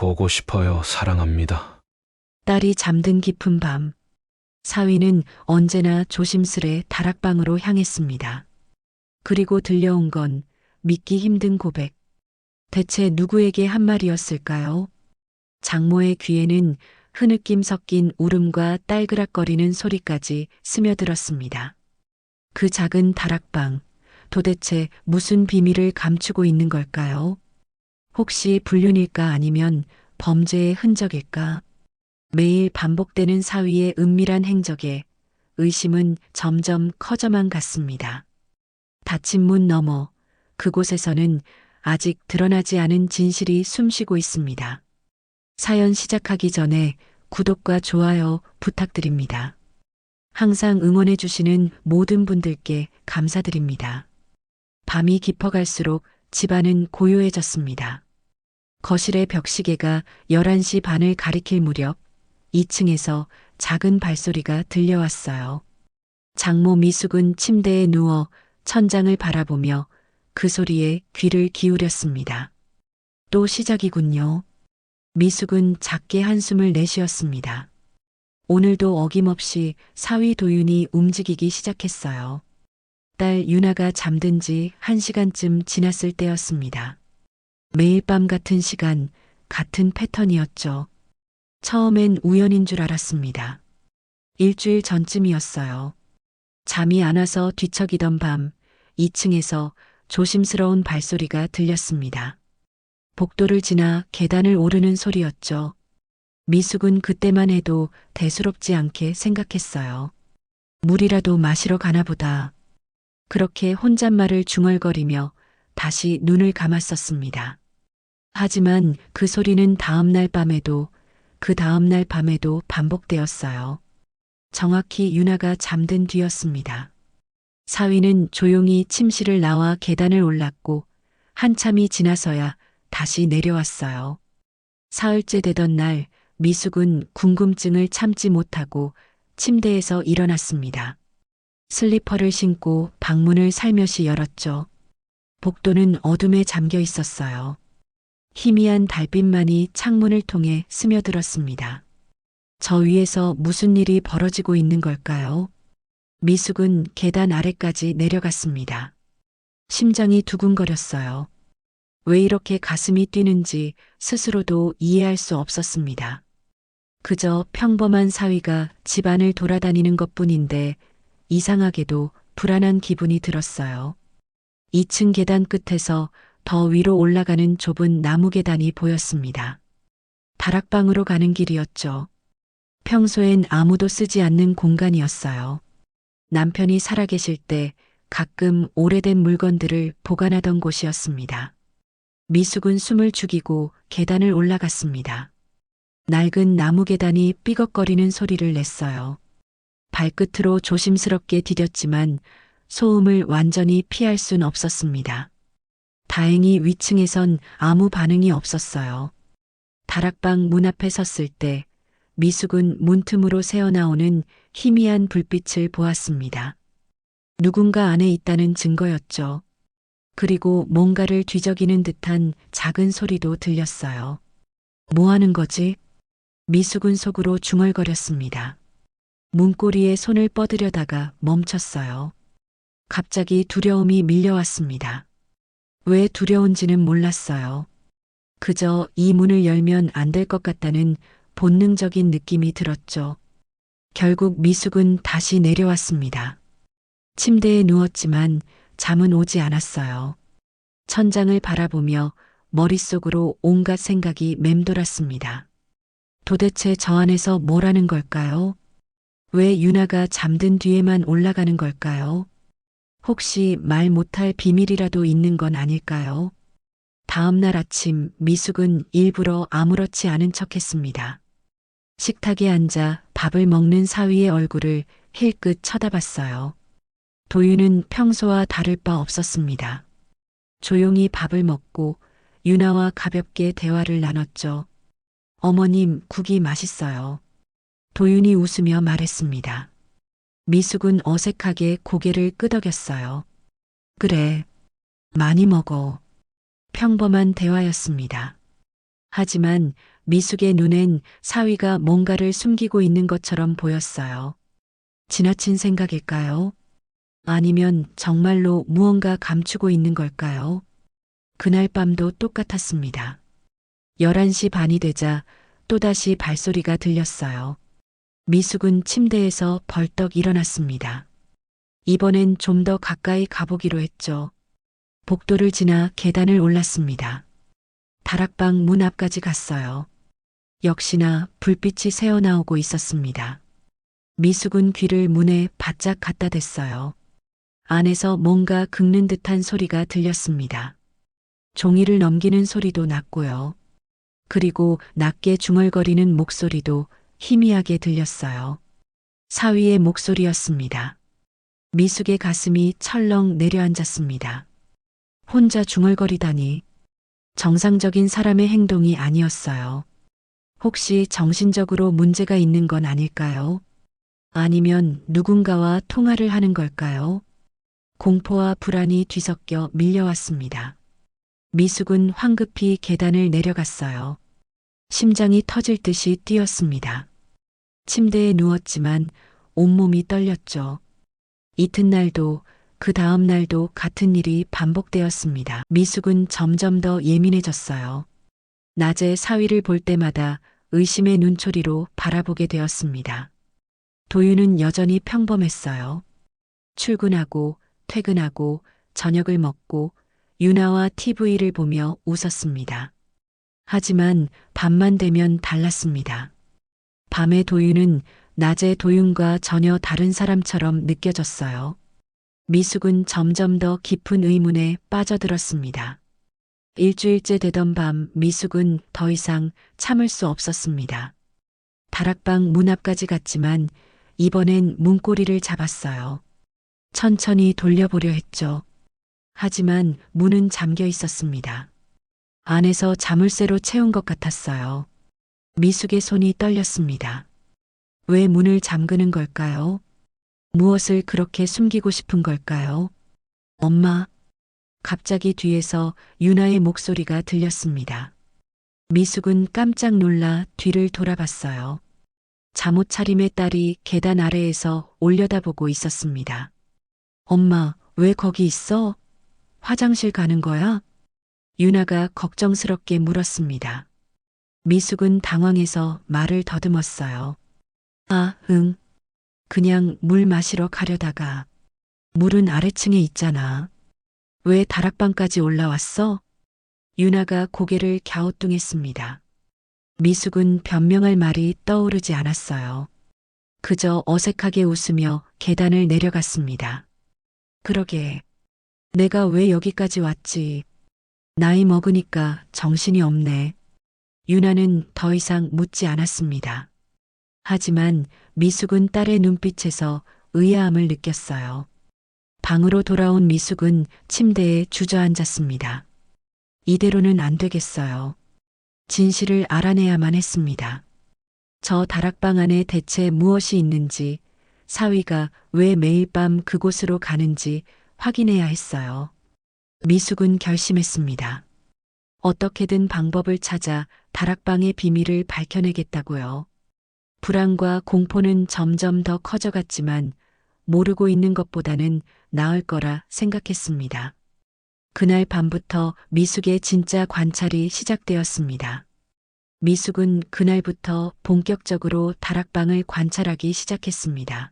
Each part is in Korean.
보고 싶어요. 사랑합니다. 딸이 잠든 깊은 밤, 사위는 언제나 조심스레 다락방으로 향했습니다. 그리고 들려온 건 믿기 힘든 고백. 대체 누구에게 한 말이었을까요? 장모의 귀에는 흐느낌 섞인 울음과 딸그락거리는 소리까지 스며들었습니다. 그 작은 다락방, 도대체 무슨 비밀을 감추고 있는 걸까요? 혹시 불륜일까 아니면 범죄의 흔적일까? 매일 반복되는 사위의 은밀한 행적에 의심은 점점 커져만 갔습니다. 닫힌 문 너머 그곳에서는 아직 드러나지 않은 진실이 숨쉬고 있습니다. 사연 시작하기 전에 구독과 좋아요 부탁드립니다. 항상 응원해 주시는 모든 분들께 감사드립니다. 밤이 깊어갈수록 집안은 고요해졌습니다. 거실의 벽시계가 11시 반을 가리킬 무렵 2층에서 작은 발소리가 들려왔어요. 장모 미숙은 침대에 누워 천장을 바라보며 그 소리에 귀를 기울였습니다. 또 시작이군요. 미숙은 작게 한숨을 내쉬었습니다. 오늘도 어김없이 사위 도윤이 움직이기 시작했어요. 딸 유나가 잠든 지 1시간쯤 지났을 때였습니다. 매일 밤 같은 시간, 같은 패턴이었죠. 처음엔 우연인 줄 알았습니다. 일주일 전쯤이었어요. 잠이 안 와서 뒤척이던 밤, 2층에서 조심스러운 발소리가 들렸습니다. 복도를 지나 계단을 오르는 소리였죠. 미숙은 그때만 해도 대수롭지 않게 생각했어요. 물이라도 마시러 가나 보다. 그렇게 혼잣말을 중얼거리며 다시 눈을 감았었습니다. 하지만 그 소리는 다음날 밤에도 그 다음날 밤에도 반복되었어요. 정확히 유나가 잠든 뒤였습니다. 사위는 조용히 침실을 나와 계단을 올랐고 한참이 지나서야 다시 내려왔어요. 사흘째 되던 날 미숙은 궁금증을 참지 못하고 침대에서 일어났습니다. 슬리퍼를 신고 방문을 살며시 열었죠. 복도는 어둠에 잠겨 있었어요. 희미한 달빛만이 창문을 통해 스며들었습니다. 저 위에서 무슨 일이 벌어지고 있는 걸까요? 미숙은 계단 아래까지 내려갔습니다. 심장이 두근거렸어요. 왜 이렇게 가슴이 뛰는지 스스로도 이해할 수 없었습니다. 그저 평범한 사위가 집안을 돌아다니는 것뿐인데 이상하게도 불안한 기분이 들었어요. 2층 계단 끝에서 더 위로 올라가는 좁은 나무 계단이 보였습니다. 다락방으로 가는 길이었죠. 평소엔 아무도 쓰지 않는 공간이었어요. 남편이 살아계실 때 가끔 오래된 물건들을 보관하던 곳이었습니다. 미숙은 숨을 죽이고 계단을 올라갔습니다. 낡은 나무 계단이 삐걱거리는 소리를 냈어요. 발끝으로 조심스럽게 디뎠지만 소음을 완전히 피할 순 없었습니다. 다행히 위층에선 아무 반응이 없었어요. 다락방 문 앞에 섰을 때 미숙은 문틈으로 새어나오는 희미한 불빛을 보았습니다. 누군가 안에 있다는 증거였죠. 그리고 뭔가를 뒤적이는 듯한 작은 소리도 들렸어요. 뭐 하는 거지? 미숙은 속으로 중얼거렸습니다. 문고리에 손을 뻗으려다가 멈췄어요. 갑자기 두려움이 밀려왔습니다. 왜 두려운지는 몰랐어요. 그저 이 문을 열면 안 될 것 같다는 본능적인 느낌이 들었죠. 결국 미숙은 다시 내려왔습니다. 침대에 누웠지만 잠은 오지 않았어요. 천장을 바라보며 머릿속으로 온갖 생각이 맴돌았습니다. 도대체 저 안에서 뭘 하는 걸까요? 왜 유나가 잠든 뒤에만 올라가는 걸까요? 혹시 말 못할 비밀이라도 있는 건 아닐까요? 다음 날 아침 미숙은 일부러 아무렇지 않은 척했습니다. 식탁에 앉아 밥을 먹는 사위의 얼굴을 힐끗 쳐다봤어요. 도윤은 평소와 다를 바 없었습니다. 조용히 밥을 먹고 유나와 가볍게 대화를 나눴죠. 어머님, 국이 맛있어요. 도윤이 웃으며 말했습니다. 미숙은 어색하게 고개를 끄덕였어요. 그래, 많이 먹어. 평범한 대화였습니다. 하지만 미숙의 눈엔 사위가 뭔가를 숨기고 있는 것처럼 보였어요. 지나친 생각일까요? 아니면 정말로 무언가 감추고 있는 걸까요? 그날 밤도 똑같았습니다. 11시 반이 되자 또다시 발소리가 들렸어요. 미숙은 침대에서 벌떡 일어났습니다. 이번엔 좀 더 가까이 가보기로 했죠. 복도를 지나 계단을 올랐습니다. 다락방 문 앞까지 갔어요. 역시나 불빛이 새어나오고 있었습니다. 미숙은 귀를 문에 바짝 갖다 댔어요. 안에서 뭔가 긁는 듯한 소리가 들렸습니다. 종이를 넘기는 소리도 났고요. 그리고 낮게 중얼거리는 목소리도 희미하게 들렸어요. 사위의 목소리였습니다. 미숙의 가슴이 철렁 내려앉았습니다. 혼자 중얼거리다니. 정상적인 사람의 행동이 아니었어요. 혹시 정신적으로 문제가 있는 건 아닐까요? 아니면 누군가와 통화를 하는 걸까요? 공포와 불안이 뒤섞여 밀려왔습니다. 미숙은 황급히 계단을 내려갔어요. 심장이 터질 듯이 뛰었습니다. 침대에 누웠지만 온몸이 떨렸죠. 이튿날도 그 다음 날도 같은 일이 반복되었습니다. 미숙은 점점 더 예민해졌어요. 낮에 사위를 볼 때마다 의심의 눈초리로 바라보게 되었습니다. 도윤은 여전히 평범했어요. 출근하고 퇴근하고 저녁을 먹고 유나와 TV를 보며 웃었습니다. 하지만 밤만 되면 달랐습니다. 밤의 도윤은 낮의 도윤과 전혀 다른 사람처럼 느껴졌어요. 미숙은 점점 더 깊은 의문에 빠져들었습니다. 일주일째 되던 밤 미숙은 더 이상 참을 수 없었습니다. 다락방 문 앞까지 갔지만 이번엔 문고리를 잡았어요. 천천히 돌려보려 했죠. 하지만 문은 잠겨 있었습니다. 안에서 자물쇠로 채운 것 같았어요. 미숙의 손이 떨렸습니다. 왜 문을 잠그는 걸까요? 무엇을 그렇게 숨기고 싶은 걸까요? 엄마. 갑자기 뒤에서 유나의 목소리가 들렸습니다. 미숙은 깜짝 놀라 뒤를 돌아봤어요. 잠옷 차림의 딸이 계단 아래에서 올려다보고 있었습니다. 엄마, 왜 거기 있어? 화장실 가는 거야? 유나가 걱정스럽게 물었습니다. 미숙은 당황해서 말을 더듬었어요. 아, 응. 그냥 물 마시러 가려다가. 물은 아래층에 있잖아. 왜 다락방까지 올라왔어? 유나가 고개를 갸우뚱했습니다. 미숙은 변명할 말이 떠오르지 않았어요. 그저 어색하게 웃으며 계단을 내려갔습니다. 그러게. 내가 왜 여기까지 왔지? 나이 먹으니까 정신이 없네. 유나는 더 이상 묻지 않았습니다. 하지만 미숙은 딸의 눈빛에서 의아함을 느꼈어요. 방으로 돌아온 미숙은 침대에 주저앉았습니다. 이대로는 안 되겠어요. 진실을 알아내야만 했습니다. 저 다락방 안에 대체 무엇이 있는지, 사위가 왜 매일 밤 그곳으로 가는지 확인해야 했어요. 미숙은 결심했습니다. 어떻게든 방법을 찾아 다락방의 비밀을 밝혀내겠다고요. 불안과 공포는 점점 더 커져갔지만 모르고 있는 것보다는 나을 거라 생각했습니다. 그날 밤부터 미숙의 진짜 관찰이 시작되었습니다. 미숙은 그날부터 본격적으로 다락방을 관찰하기 시작했습니다.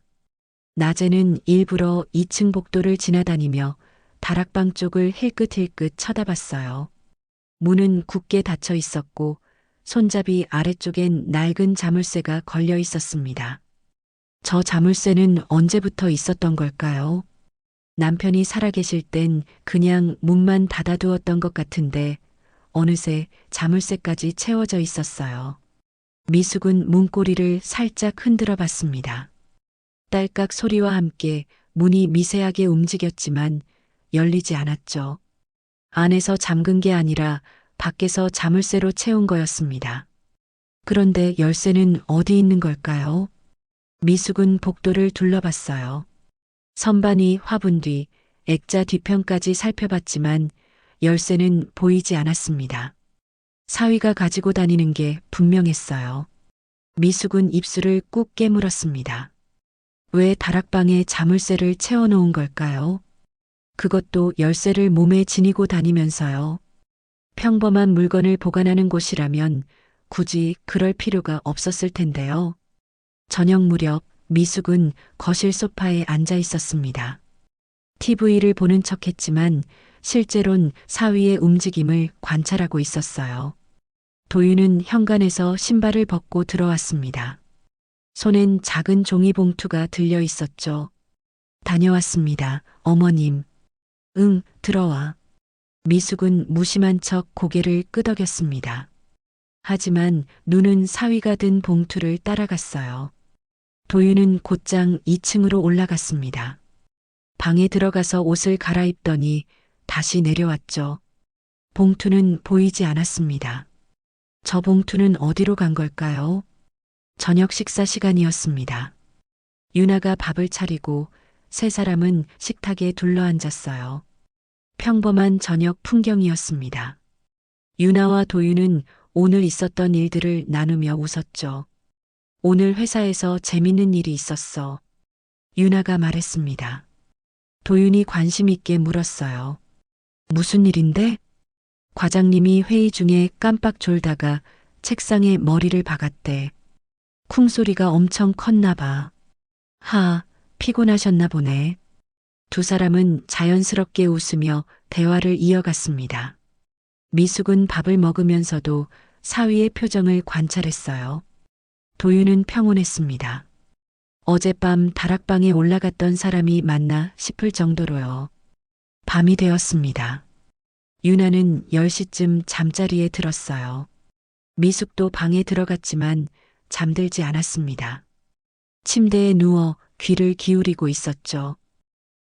낮에는 일부러 2층 복도를 지나다니며 다락방 쪽을 힐끗힐끗 쳐다봤어요. 문은 굳게 닫혀 있었고 손잡이 아래쪽엔 낡은 자물쇠가 걸려 있었습니다. 저 자물쇠는 언제부터 있었던 걸까요? 남편이 살아계실 땐 그냥 문만 닫아두었던 것 같은데 어느새 자물쇠까지 채워져 있었어요. 미숙은 문고리를 살짝 흔들어 봤습니다. 딸깍 소리와 함께 문이 미세하게 움직였지만 열리지 않았죠. 안에서 잠근 게 아니라 밖에서 자물쇠로 채운 거였습니다. 그런데 열쇠는 어디 있는 걸까요? 미숙은 복도를 둘러봤어요. 선반이 화분 뒤, 액자 뒤편까지 살펴봤지만 열쇠는 보이지 않았습니다. 사위가 가지고 다니는 게 분명했어요. 미숙은 입술을 꾹 깨물었습니다. 왜 다락방에 자물쇠를 채워놓은 걸까요? 그것도 열쇠를 몸에 지니고 다니면서요. 평범한 물건을 보관하는 곳이라면 굳이 그럴 필요가 없었을 텐데요. 저녁 무렵 미숙은 거실 소파에 앉아 있었습니다. TV를 보는 척 했지만 실제론 사위의 움직임을 관찰하고 있었어요. 도윤은 현관에서 신발을 벗고 들어왔습니다. 손엔 작은 종이 봉투가 들려 있었죠. 다녀왔습니다, 어머님. 응, 들어와. 미숙은 무심한 척 고개를 끄덕였습니다. 하지만 눈은 사위가 든 봉투를 따라갔어요. 도윤은 곧장 2층으로 올라갔습니다. 방에 들어가서 옷을 갈아입더니 다시 내려왔죠. 봉투는 보이지 않았습니다. 저 봉투는 어디로 간 걸까요? 저녁 식사 시간이었습니다. 유나가 밥을 차리고 세 사람은 식탁에 둘러앉았어요. 평범한 저녁 풍경이었습니다. 유나와 도윤은 오늘 있었던 일들을 나누며 웃었죠. 오늘 회사에서 재밌는 일이 있었어. 유나가 말했습니다. 도윤이 관심 있게 물었어요. 무슨 일인데? 과장님이 회의 중에 깜빡 졸다가 책상에 머리를 박았대. 쿵소리가 엄청 컸나 봐. 피곤하셨나 보네. 두 사람은 자연스럽게 웃으며 대화를 이어갔습니다. 미숙은 밥을 먹으면서도 사위의 표정을 관찰했어요. 도윤은 평온했습니다. 어젯밤 다락방에 올라갔던 사람이 맞나 싶을 정도로요. 밤이 되었습니다. 유나는 10시쯤 잠자리에 들었어요. 미숙도 방에 들어갔지만 잠들지 않았습니다. 침대에 누워 귀를 기울이고 있었죠.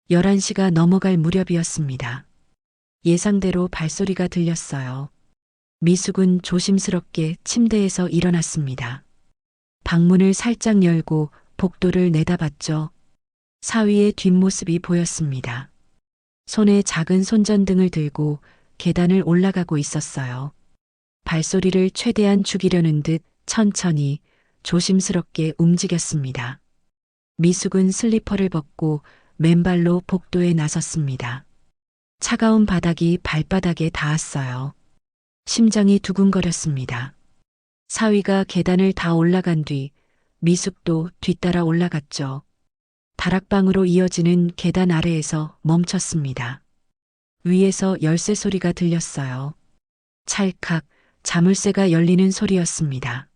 11시가 넘어갈 무렵이었습니다. 예상대로 발소리가 들렸어요. 미숙은 조심스럽게 침대에서 일어났습니다. 방문을 살짝 열고 복도를 내다봤죠. 사위의 뒷모습이 보였습니다. 손에 작은 손전등을 들고 계단을 올라가고 있었어요. 발소리를 최대한 죽이려는 듯 천천히 조심스럽게 움직였습니다. 미숙은 슬리퍼를 벗고 맨발로 복도에 나섰습니다. 차가운 바닥이 발바닥에 닿았어요. 심장이 두근거렸습니다. 사위가 계단을 다 올라간 뒤 미숙도 뒤따라 올라갔죠. 다락방으로 이어지는 계단 아래에서 멈췄습니다. 위에서 열쇠 소리가 들렸어요. 찰칵 자물쇠가 열리는 소리였습니다.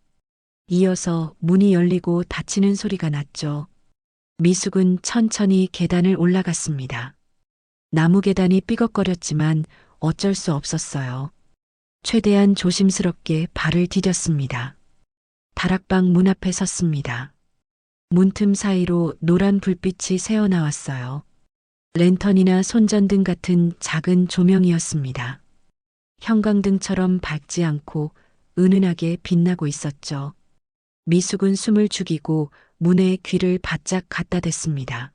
이어서 문이 열리고 닫히는 소리가 났죠. 미숙은 천천히 계단을 올라갔습니다. 나무 계단이 삐걱거렸지만 어쩔 수 없었어요. 최대한 조심스럽게 발을 디뎠습니다. 다락방 문 앞에 섰습니다. 문틈 사이로 노란 불빛이 새어나왔어요. 랜턴이나 손전등 같은 작은 조명이었습니다. 형광등처럼 밝지 않고 은은하게 빛나고 있었죠. 미숙은 숨을 죽이고 문에 귀를 바짝 갖다 댔습니다.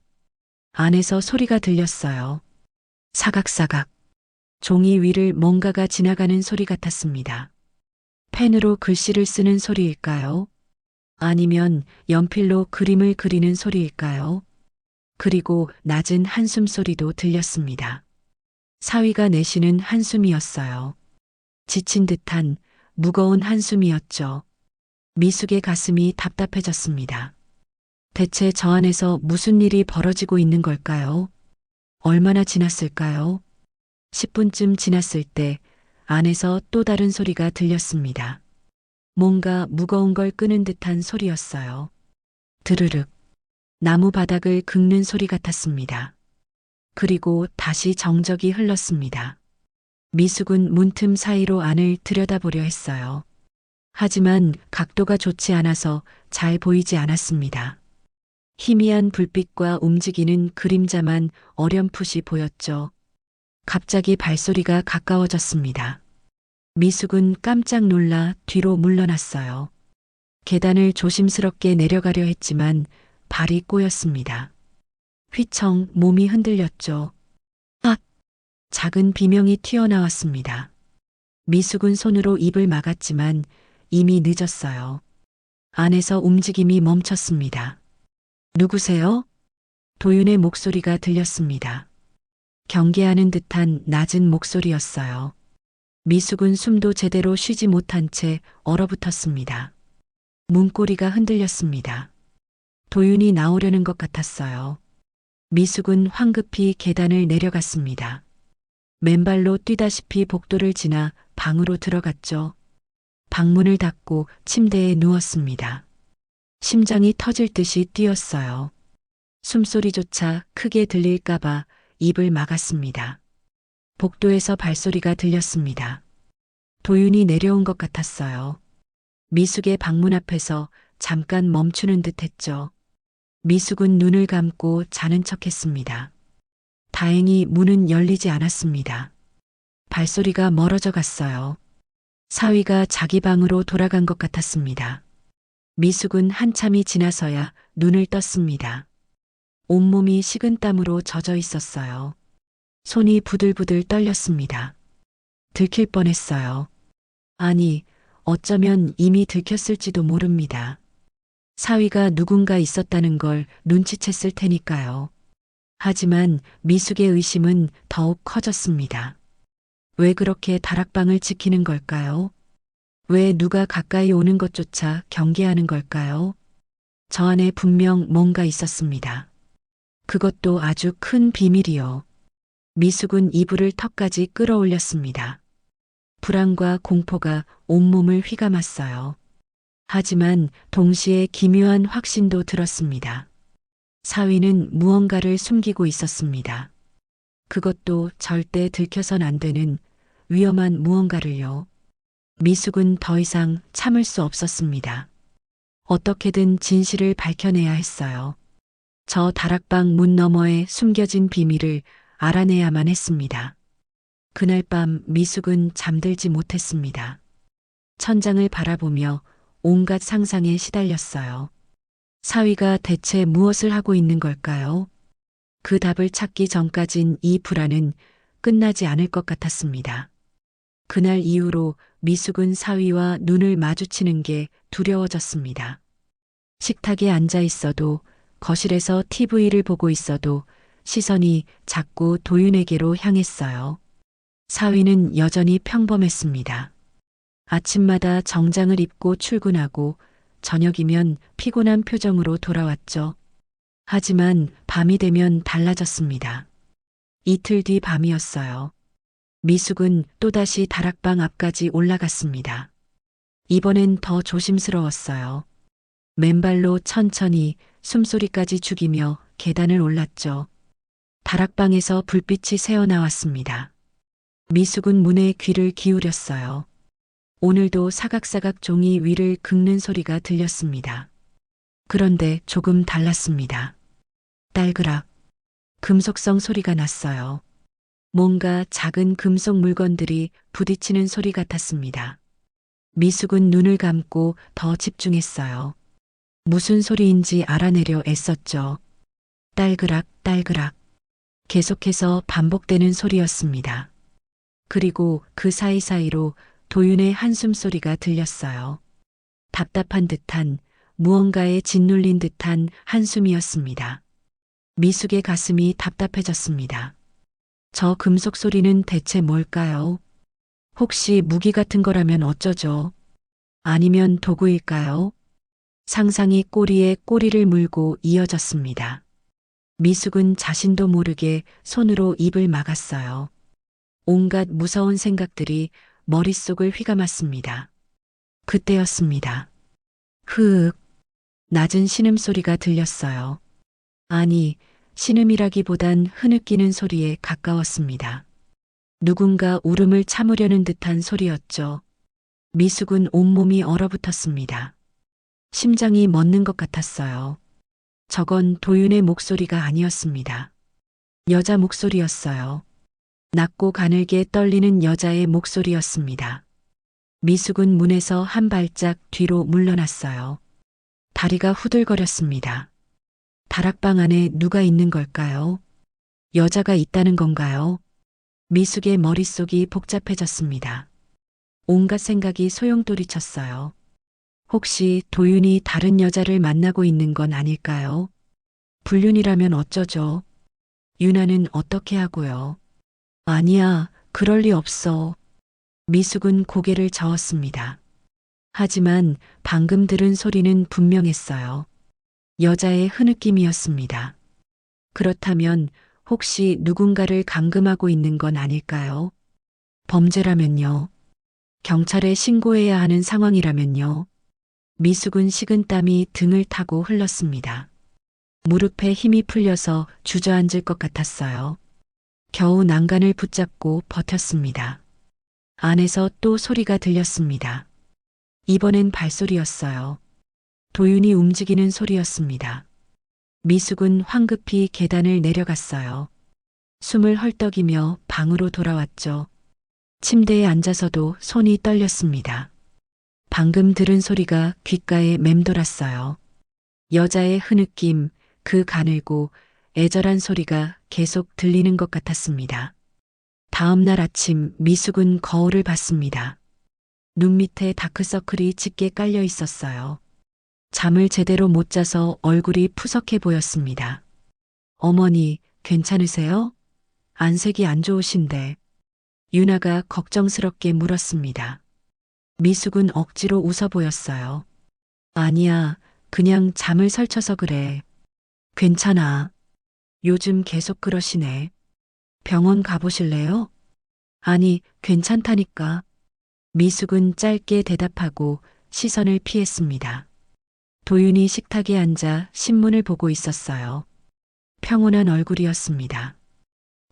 안에서 소리가 들렸어요. 사각사각. 종이 위를 뭔가가 지나가는 소리 같았습니다. 펜으로 글씨를 쓰는 소리일까요? 아니면 연필로 그림을 그리는 소리일까요? 그리고 낮은 한숨 소리도 들렸습니다. 사위가 내쉬는 한숨이었어요. 지친 듯한 무거운 한숨이었죠. 미숙의 가슴이 답답해졌습니다. 대체 저 안에서 무슨 일이 벌어지고 있는 걸까요? 얼마나 지났을까요? 10분쯤 지났을 때 안에서 또 다른 소리가 들렸습니다. 뭔가 무거운 걸 끄는 듯한 소리였어요. 드르륵. 나무 바닥을 긁는 소리 같았습니다. 그리고 다시 정적이 흘렀습니다. 미숙은 문틈 사이로 안을 들여다보려 했어요. 하지만 각도가 좋지 않아서 잘 보이지 않았습니다. 희미한 불빛과 움직이는 그림자만 어렴풋이 보였죠. 갑자기 발소리가 가까워졌습니다. 미숙은 깜짝 놀라 뒤로 물러났어요. 계단을 조심스럽게 내려가려 했지만 발이 꼬였습니다. 휘청 몸이 흔들렸죠. 아! 작은 비명이 튀어나왔습니다. 미숙은 손으로 입을 막았지만 이미 늦었어요. 안에서 움직임이 멈췄습니다. 누구세요? 도윤의 목소리가 들렸습니다. 경계하는 듯한 낮은 목소리였어요. 미숙은 숨도 제대로 쉬지 못한 채 얼어붙었습니다. 문고리가 흔들렸습니다. 도윤이 나오려는 것 같았어요. 미숙은 황급히 계단을 내려갔습니다. 맨발로 뛰다시피 복도를 지나 방으로 들어갔죠. 방문을 닫고 침대에 누웠습니다. 심장이 터질 듯이 뛰었어요. 숨소리조차 크게 들릴까봐 입을 막았습니다. 복도에서 발소리가 들렸습니다. 도윤이 내려온 것 같았어요. 미숙의 방문 앞에서 잠깐 멈추는 듯 했죠. 미숙은 눈을 감고 자는 척 했습니다. 다행히 문은 열리지 않았습니다. 발소리가 멀어져 갔어요. 사위가 자기 방으로 돌아간 것 같았습니다. 미숙은 한참이 지나서야 눈을 떴습니다. 온몸이 식은땀으로 젖어 있었어요. 손이 부들부들 떨렸습니다. 들킬 뻔했어요. 아니, 어쩌면 이미 들켰을지도 모릅니다. 사위가 누군가 있었다는 걸 눈치챘을 테니까요. 하지만 미숙의 의심은 더욱 커졌습니다. 왜 그렇게 다락방을 지키는 걸까요? 왜 누가 가까이 오는 것조차 경계하는 걸까요? 저 안에 분명 뭔가 있었습니다. 그것도 아주 큰 비밀이요. 미숙은 이불을 턱까지 끌어올렸습니다. 불안과 공포가 온몸을 휘감았어요. 하지만 동시에 기묘한 확신도 들었습니다. 사위는 무언가를 숨기고 있었습니다. 그것도 절대 들켜선 안 되는 위험한 무언가를요. 미숙은 더 이상 참을 수 없었습니다. 어떻게든 진실을 밝혀내야 했어요. 저 다락방 문 너머에 숨겨진 비밀을 알아내야만 했습니다. 그날 밤 미숙은 잠들지 못했습니다. 천장을 바라보며 온갖 상상에 시달렸어요. 사위가 대체 무엇을 하고 있는 걸까요? 그 답을 찾기 전까진 이 불안은 끝나지 않을 것 같았습니다. 그날 이후로 미숙은 사위와 눈을 마주치는 게 두려워졌습니다. 식탁에 앉아 있어도, 거실에서 TV를 보고 있어도 시선이 자꾸 도윤에게로 향했어요. 사위는 여전히 평범했습니다. 아침마다 정장을 입고 출근하고 저녁이면 피곤한 표정으로 돌아왔죠. 하지만 밤이 되면 달라졌습니다. 이틀 뒤 밤이었어요. 미숙은 또다시 다락방 앞까지 올라갔습니다. 이번엔 더 조심스러웠어요. 맨발로 천천히 숨소리까지 죽이며 계단을 올랐죠. 다락방에서 불빛이 새어나왔습니다. 미숙은 문에 귀를 기울였어요. 오늘도 사각사각 종이 위를 긁는 소리가 들렸습니다. 그런데 조금 달랐습니다. 딸그락, 금속성 소리가 났어요. 뭔가 작은 금속 물건들이 부딪히는 소리 같았습니다. 미숙은 눈을 감고 더 집중했어요. 무슨 소리인지 알아내려 애썼죠. 딸그락, 딸그락. 계속해서 반복되는 소리였습니다. 그리고 그 사이사이로 도윤의 한숨 소리가 들렸어요. 답답한 듯한, 무언가에 짓눌린 듯한 한숨이었습니다. 미숙의 가슴이 답답해졌습니다. 저 금속 소리는 대체 뭘까요? 혹시 무기 같은 거라면 어쩌죠? 아니면 도구일까요? 상상이 꼬리에 꼬리를 물고 이어졌습니다. 미숙은 자신도 모르게 손으로 입을 막았어요. 온갖 무서운 생각들이 머릿속을 휘감았습니다. 그때였습니다. 흐윽, 낮은 신음소리가 들렸어요. 아니, 신음이라기보단 흐느끼는 소리에 가까웠습니다. 누군가 울음을 참으려는 듯한 소리였죠. 미숙은 온몸이 얼어붙었습니다. 심장이 멎는 것 같았어요. 저건 도윤의 목소리가 아니었습니다. 여자 목소리였어요. 낮고 가늘게 떨리는 여자의 목소리였습니다. 미숙은 문에서 한 발짝 뒤로 물러났어요. 다리가 후들거렸습니다. 다락방 안에 누가 있는 걸까요? 여자가 있다는 건가요? 미숙의 머릿속이 복잡해졌습니다. 온갖 생각이 소용돌이쳤어요. 혹시 도윤이 다른 여자를 만나고 있는 건 아닐까요? 불륜이라면 어쩌죠? 유나는 어떻게 하고요? 아니야, 그럴 리 없어. 미숙은 고개를 저었습니다. 하지만 방금 들은 소리는 분명했어요. 여자의 흐느낌이었습니다. 그렇다면 혹시 누군가를 감금하고 있는 건 아닐까요? 범죄라면요. 경찰에 신고해야 하는 상황이라면요. 미숙은 식은땀이 등을 타고 흘렀습니다. 무릎에 힘이 풀려서 주저앉을 것 같았어요. 겨우 난간을 붙잡고 버텼습니다. 안에서 또 소리가 들렸습니다. 이번엔 발소리였어요. 도윤이 움직이는 소리였습니다. 미숙은 황급히 계단을 내려갔어요. 숨을 헐떡이며 방으로 돌아왔죠. 침대에 앉아서도 손이 떨렸습니다. 방금 들은 소리가 귓가에 맴돌았어요. 여자의 흐느낌, 그 가늘고 애절한 소리가 계속 들리는 것 같았습니다. 다음 날 아침 미숙은 거울을 봤습니다. 눈 밑에 다크서클이 짙게 깔려 있었어요. 잠을 제대로 못 자서 얼굴이 푸석해 보였습니다. 어머니, 괜찮으세요? 안색이 안 좋으신데. 유나가 걱정스럽게 물었습니다. 미숙은 억지로 웃어 보였어요. 아니야, 그냥 잠을 설쳐서 그래. 괜찮아. 요즘 계속 그러시네. 병원 가보실래요? 아니, 괜찮다니까. 미숙은 짧게 대답하고 시선을 피했습니다. 도윤이 식탁에 앉아 신문을 보고 있었어요. 평온한 얼굴이었습니다.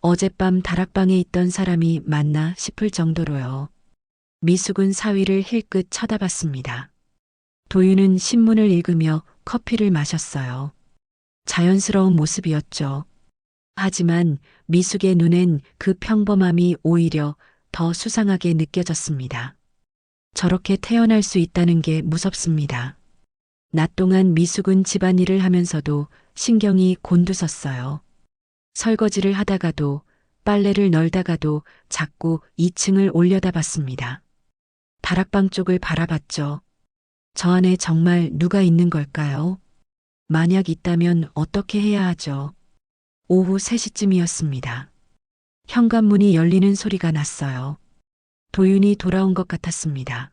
어젯밤 다락방에 있던 사람이 맞나 싶을 정도로요. 미숙은 사위를 힐끗 쳐다봤습니다. 도윤은 신문을 읽으며 커피를 마셨어요. 자연스러운 모습이었죠. 하지만 미숙의 눈엔 그 평범함이 오히려 더 수상하게 느껴졌습니다. 저렇게 태어날 수 있다는 게 무섭습니다. 낮 동안 미숙은 집안일을 하면서도 신경이 곤두섰어요. 설거지를 하다가도 빨래를 널다가도 자꾸 2층을 올려다봤습니다. 다락방 쪽을 바라봤죠. 저 안에 정말 누가 있는 걸까요? 만약 있다면 어떻게 해야 하죠? 오후 3시쯤이었습니다. 현관문이 열리는 소리가 났어요. 도윤이 돌아온 것 같았습니다.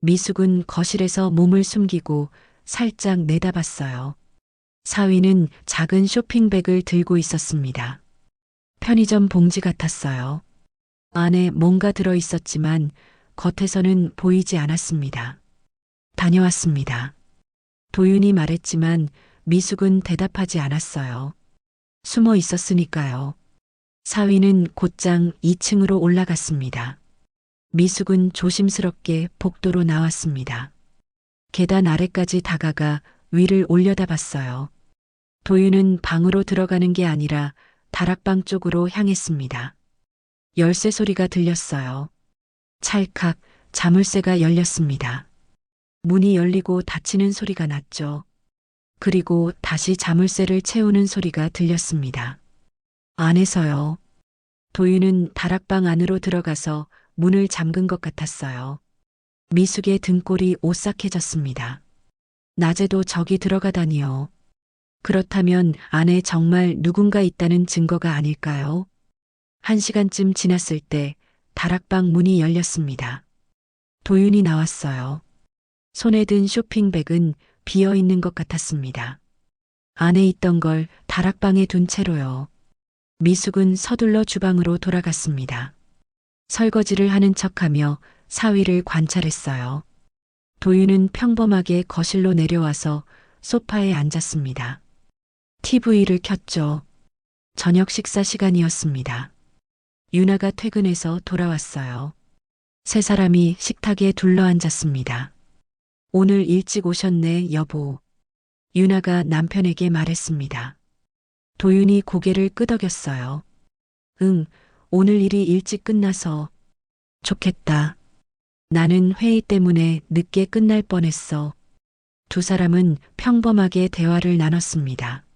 미숙은 거실에서 몸을 숨기고 살짝 내다봤어요. 사위는 작은 쇼핑백을 들고 있었습니다. 편의점 봉지 같았어요. 안에 뭔가 들어 있었지만 겉에서는 보이지 않았습니다. 다녀왔습니다. 도윤이 말했지만 미숙은 대답하지 않았어요. 숨어 있었으니까요. 사위는 곧장 2층으로 올라갔습니다. 미숙은 조심스럽게 복도로 나왔습니다. 계단 아래까지 다가가 위를 올려다봤어요. 도윤은 방으로 들어가는 게 아니라 다락방 쪽으로 향했습니다. 열쇠 소리가 들렸어요. 찰칵 자물쇠가 열렸습니다. 문이 열리고 닫히는 소리가 났죠. 그리고 다시 자물쇠를 채우는 소리가 들렸습니다. 안에서요. 도윤은 다락방 안으로 들어가서 문을 잠근 것 같았어요. 미숙의 등골이 오싹해졌습니다. 낮에도 저기 들어가다니요. 그렇다면 안에 정말 누군가 있다는 증거가 아닐까요? 1시간쯤 지났을 때 다락방 문이 열렸습니다. 도윤이 나왔어요. 손에 든 쇼핑백은 비어 있는 것 같았습니다. 안에 있던 걸 다락방에 둔 채로요. 미숙은 서둘러 주방으로 돌아갔습니다. 설거지를 하는 척하며 사위를 관찰했어요. 도윤은 평범하게 거실로 내려와서 소파에 앉았습니다. TV를 켰죠. 저녁 식사 시간이었습니다. 유나가 퇴근해서 돌아왔어요. 세 사람이 식탁에 둘러앉았습니다. 오늘 일찍 오셨네, 여보. 유나가 남편에게 말했습니다. 도윤이 고개를 끄덕였어요. 응, 오늘 일이 일찍 끝나서. 좋겠다. 나는 회의 때문에 늦게 끝날 뻔했어. 두 사람은 평범하게 대화를 나눴습니다.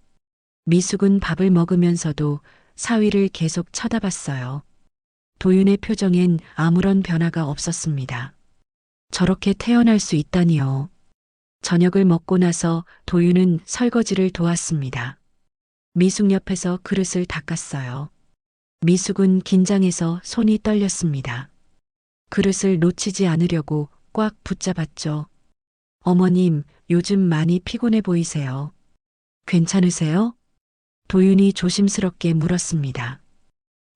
미숙은 밥을 먹으면서도 사위를 계속 쳐다봤어요. 도윤의 표정엔 아무런 변화가 없었습니다. 저렇게 태어날 수 있다니요. 저녁을 먹고 나서 도윤은 설거지를 도왔습니다. 미숙 옆에서 그릇을 닦았어요. 미숙은 긴장해서 손이 떨렸습니다. 그릇을 놓치지 않으려고 꽉 붙잡았죠. 어머님, 요즘 많이 피곤해 보이세요. 괜찮으세요? 도윤이 조심스럽게 물었습니다.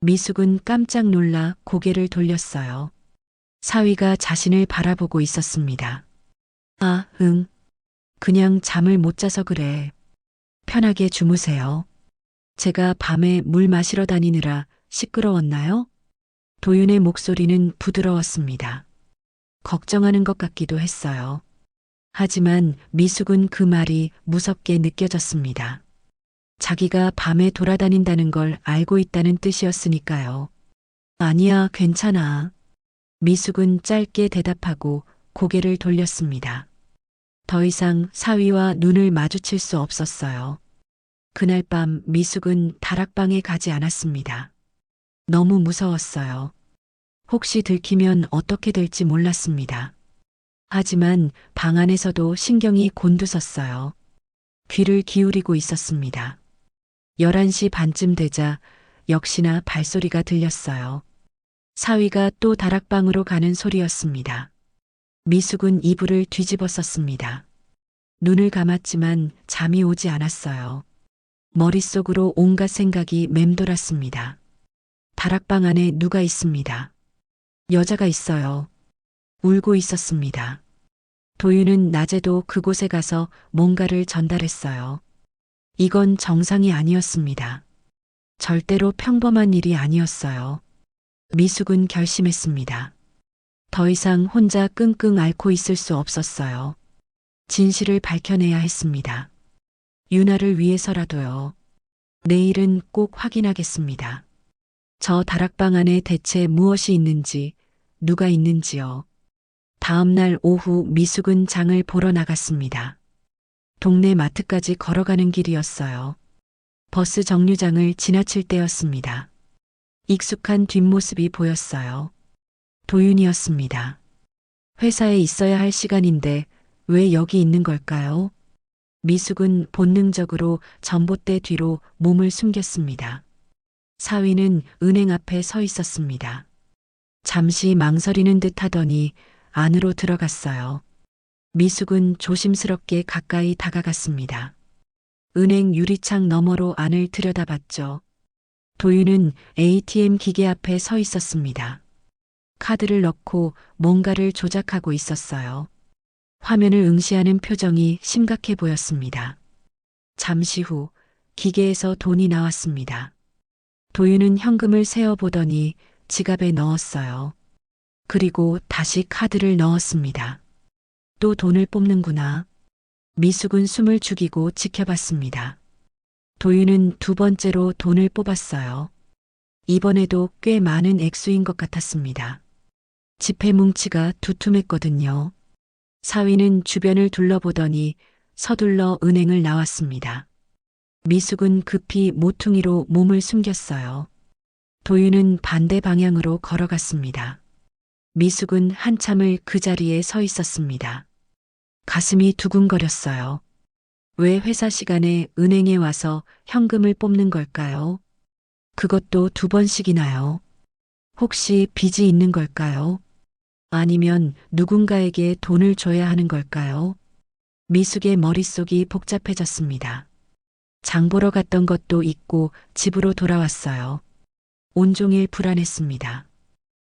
미숙은 깜짝 놀라 고개를 돌렸어요. 사위가 자신을 바라보고 있었습니다. 아, 응. 그냥 잠을 못 자서 그래. 편하게 주무세요. 제가 밤에 물 마시러 다니느라 시끄러웠나요? 도윤의 목소리는 부드러웠습니다. 걱정하는 것 같기도 했어요. 하지만 미숙은 그 말이 무섭게 느껴졌습니다. 자기가 밤에 돌아다닌다는 걸 알고 있다는 뜻이었으니까요. 아니야, 괜찮아. 미숙은 짧게 대답하고 고개를 돌렸습니다. 더 이상 사위와 눈을 마주칠 수 없었어요. 그날 밤 미숙은 다락방에 가지 않았습니다. 너무 무서웠어요. 혹시 들키면 어떻게 될지 몰랐습니다. 하지만 방 안에서도 신경이 곤두섰어요. 귀를 기울이고 있었습니다. 11시 반쯤 되자 역시나 발소리가 들렸어요. 사위가 또 다락방으로 가는 소리였습니다. 미숙은 이불을 뒤집어 썼습니다. 눈을 감았지만 잠이 오지 않았어요. 머릿속으로 온갖 생각이 맴돌았습니다. 다락방 안에 누가 있습니다. 여자가 있어요. 울고 있었습니다. 도윤은 낮에도 그곳에 가서 뭔가를 전달했어요. 이건 정상이 아니었습니다. 절대로 평범한 일이 아니었어요. 미숙은 결심했습니다. 더 이상 혼자 끙끙 앓고 있을 수 없었어요. 진실을 밝혀내야 했습니다. 유나를 위해서라도요. 내일은 꼭 확인하겠습니다. 저 다락방 안에 대체 무엇이 있는지, 누가 있는지요. 다음 날 오후 미숙은 장을 보러 나갔습니다. 동네 마트까지 걸어가는 길이었어요. 버스 정류장을 지나칠 때였습니다. 익숙한 뒷모습이 보였어요. 도윤이었습니다. 회사에 있어야 할 시간인데 왜 여기 있는 걸까요? 미숙은 본능적으로 전봇대 뒤로 몸을 숨겼습니다. 사위는 은행 앞에 서 있었습니다. 잠시 망설이는 듯 하더니 안으로 들어갔어요. 미숙은 조심스럽게 가까이 다가갔습니다. 은행 유리창 너머로 안을 들여다봤죠. 도윤은 ATM 기계 앞에 서 있었습니다. 카드를 넣고 뭔가를 조작하고 있었어요. 화면을 응시하는 표정이 심각해 보였습니다. 잠시 후 기계에서 돈이 나왔습니다. 도윤은 현금을 세어보더니 지갑에 넣었어요. 그리고 다시 카드를 넣었습니다. 또 돈을 뽑는구나. 미숙은 숨을 죽이고 지켜봤습니다. 도윤은 두 번째로 돈을 뽑았어요. 이번에도 꽤 많은 액수인 것 같았습니다. 지폐 뭉치가 두툼했거든요. 사위는 주변을 둘러보더니 서둘러 은행을 나왔습니다. 미숙은 급히 모퉁이로 몸을 숨겼어요. 도윤은 반대 방향으로 걸어갔습니다. 미숙은 한참을 그 자리에 서 있었습니다. 가슴이 두근거렸어요. 왜 회사 시간에 은행에 와서 현금을 뽑는 걸까요? 그것도 두 번씩이나요? 혹시 빚이 있는 걸까요? 아니면 누군가에게 돈을 줘야 하는 걸까요? 미숙의 머릿속이 복잡해졌습니다. 장 보러 갔던 것도 잊고 집으로 돌아왔어요. 온종일 불안했습니다.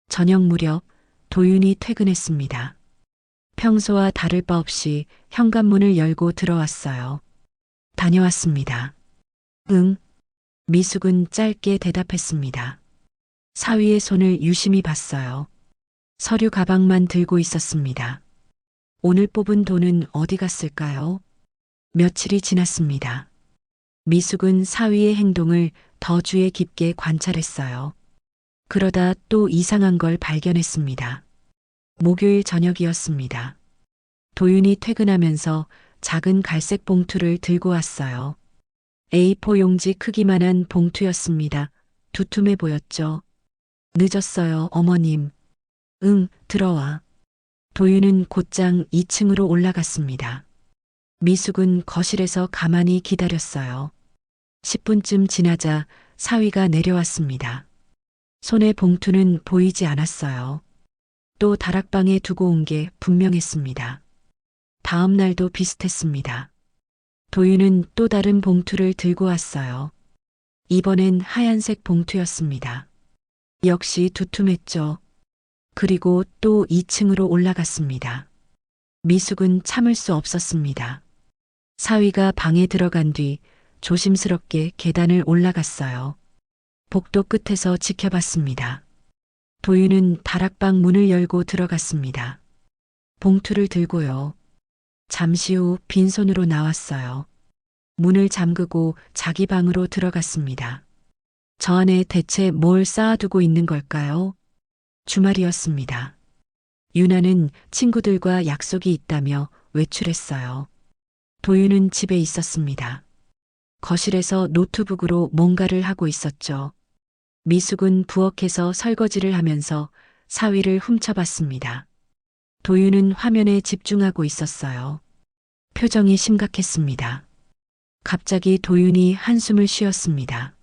저녁 무렵 도윤이 퇴근했습니다. 평소와 다를 바 없이 현관문을 열고 들어왔어요. 다녀왔습니다. 응. 미숙은 짧게 대답했습니다. 사위의 손을 유심히 봤어요. 서류 가방만 들고 있었습니다. 오늘 뽑은 돈은 어디 갔을까요? 며칠이 지났습니다. 미숙은 사위의 행동을 더 주의 깊게 관찰했어요. 그러다 또 이상한 걸 발견했습니다. 목요일 저녁이었습니다. 도윤이 퇴근하면서 작은 갈색 봉투를 들고 왔어요. A4 용지 크기만한 봉투였습니다. 두툼해 보였죠. 늦었어요, 어머님. 응, 들어와. 도윤은 곧장 2층으로 올라갔습니다. 미숙은 거실에서 가만히 기다렸어요. 10분쯤 지나자 사위가 내려왔습니다. 손에 봉투는 보이지 않았어요. 또 다락방에 두고 온 게 분명했습니다. 다음 날도 비슷했습니다. 도윤은 또 다른 봉투를 들고 왔어요. 이번엔 하얀색 봉투였습니다. 역시 두툼했죠. 그리고 또 2층으로 올라갔습니다. 미숙은 참을 수 없었습니다. 사위가 방에 들어간 뒤 조심스럽게 계단을 올라갔어요. 복도 끝에서 지켜봤습니다. 도윤은 다락방 문을 열고 들어갔습니다. 봉투를 들고요. 잠시 후 빈손으로 나왔어요. 문을 잠그고 자기 방으로 들어갔습니다. 저 안에 대체 뭘 쌓아두고 있는 걸까요? 주말이었습니다. 유나는 친구들과 약속이 있다며 외출했어요. 도윤은 집에 있었습니다. 거실에서 노트북으로 뭔가를 하고 있었죠. 미숙은 부엌에서 설거지를 하면서 사위를 훔쳐봤습니다. 도윤은 화면에 집중하고 있었어요. 표정이 심각했습니다. 갑자기 도윤이 한숨을 쉬었습니다.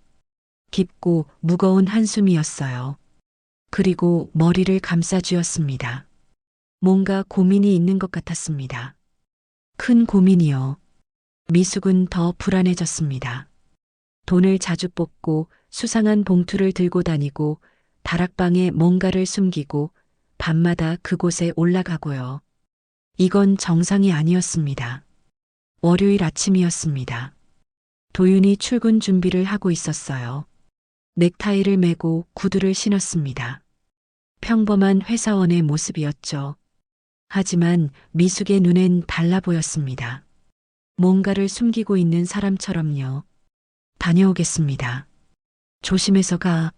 깊고 무거운 한숨이었어요. 그리고 머리를 감싸쥐었습니다. 뭔가 고민이 있는 것 같았습니다. 큰 고민이요. 미숙은 더 불안해졌습니다. 돈을 자주 뽑고 수상한 봉투를 들고 다니고 다락방에 뭔가를 숨기고 밤마다 그곳에 올라가고요. 이건 정상이 아니었습니다. 월요일 아침이었습니다. 도윤이 출근 준비를 하고 있었어요. 넥타이를 매고 구두를 신었습니다. 평범한 회사원의 모습이었죠. 하지만 미숙의 눈엔 달라 보였습니다. 뭔가를 숨기고 있는 사람처럼요. 다녀오겠습니다. 조심해서 가.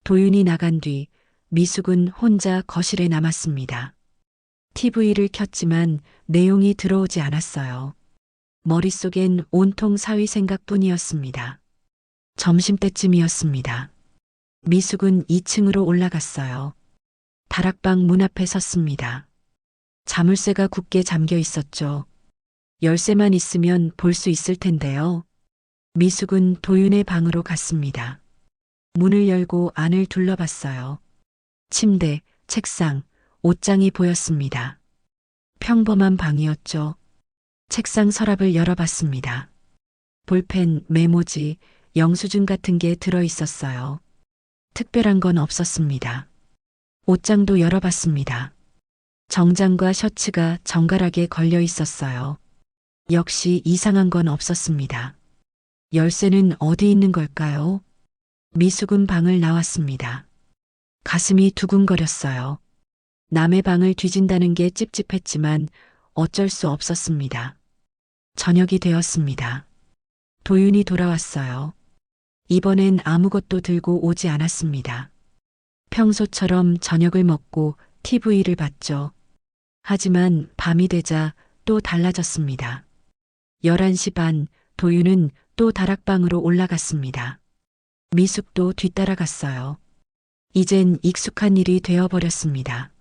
도윤이 나간 뒤 미숙은 혼자 거실에 남았습니다. TV를 켰지만 내용이 들어오지 않았어요. 머릿속엔 온통 사위 생각뿐이었습니다. 점심때쯤이었습니다. 미숙은 2층으로 올라갔어요. 다락방 문 앞에 섰습니다. 자물쇠가 굳게 잠겨 있었죠. 열쇠만 있으면 볼 수 있을 텐데요. 미숙은 도윤의 방으로 갔습니다. 문을 열고 안을 둘러봤어요. 침대, 책상, 옷장이 보였습니다. 평범한 방이었죠. 책상 서랍을 열어봤습니다. 볼펜, 메모지, 영수증 같은 게 들어 있었어요. 특별한 건 없었습니다. 옷장도 열어봤습니다. 정장과 셔츠가 정갈하게 걸려 있었어요. 역시 이상한 건 없었습니다. 열쇠는 어디 있는 걸까요? 미숙은 방을 나왔습니다. 가슴이 두근거렸어요. 남의 방을 뒤진다는 게 찝찝했지만 어쩔 수 없었습니다. 저녁이 되었습니다. 도윤이 돌아왔어요. 이번엔 아무것도 들고 오지 않았습니다. 평소처럼 저녁을 먹고 TV를 봤죠. 하지만 밤이 되자 또 달라졌습니다. 11시 반, 도윤은 또 다락방으로 올라갔습니다. 미숙도 뒤따라갔어요. 이젠 익숙한 일이 되어버렸습니다.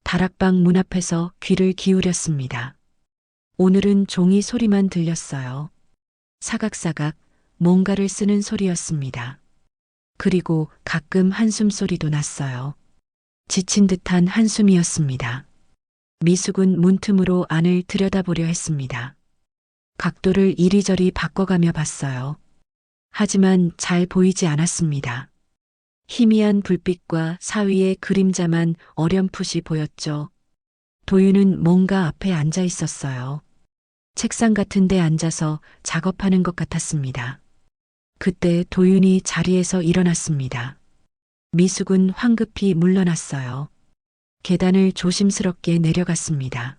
다락방 문 앞에서 귀를 기울였습니다. 오늘은 종이 소리만 들렸어요. 사각사각 뭔가를 쓰는 소리였습니다. 그리고 가끔 한숨 소리도 났어요. 지친 듯한 한숨이었습니다. 미숙은 문틈으로 안을 들여다보려 했습니다. 각도를 이리저리 바꿔가며 봤어요. 하지만 잘 보이지 않았습니다. 희미한 불빛과 사위의 그림자만 어렴풋이 보였죠. 도윤은 뭔가 앞에 앉아 있었어요. 책상 같은 데 앉아서 작업하는 것 같았습니다. 그때 도윤이 자리에서 일어났습니다. 미숙은 황급히 물러났어요. 계단을 조심스럽게 내려갔습니다.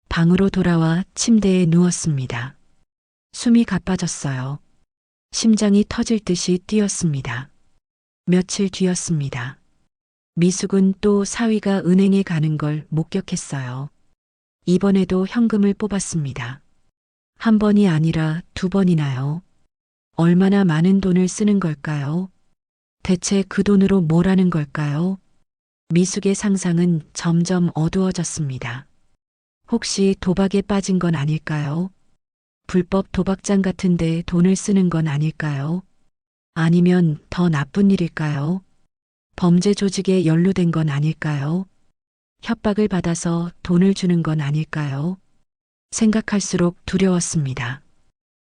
방으로 돌아와 침대에 누웠습니다. 숨이 가빠졌어요. 심장이 터질 듯이 뛰었습니다. 며칠 뒤였습니다. 미숙은 또 사위가 은행에 가는 걸 목격했어요. 이번에도 현금을 뽑았습니다. 한 번이 아니라 두 번이나요. 얼마나 많은 돈을 쓰는 걸까요? 대체 그 돈으로 뭘 하는 걸까요? 미숙의 상상은 점점 어두워졌습니다. 혹시 도박에 빠진 건 아닐까요? 불법 도박장 같은데 돈을 쓰는 건 아닐까요? 아니면 더 나쁜 일일까요? 범죄 조직에 연루된 건 아닐까요? 협박을 받아서 돈을 주는 건 아닐까요? 생각할수록 두려웠습니다.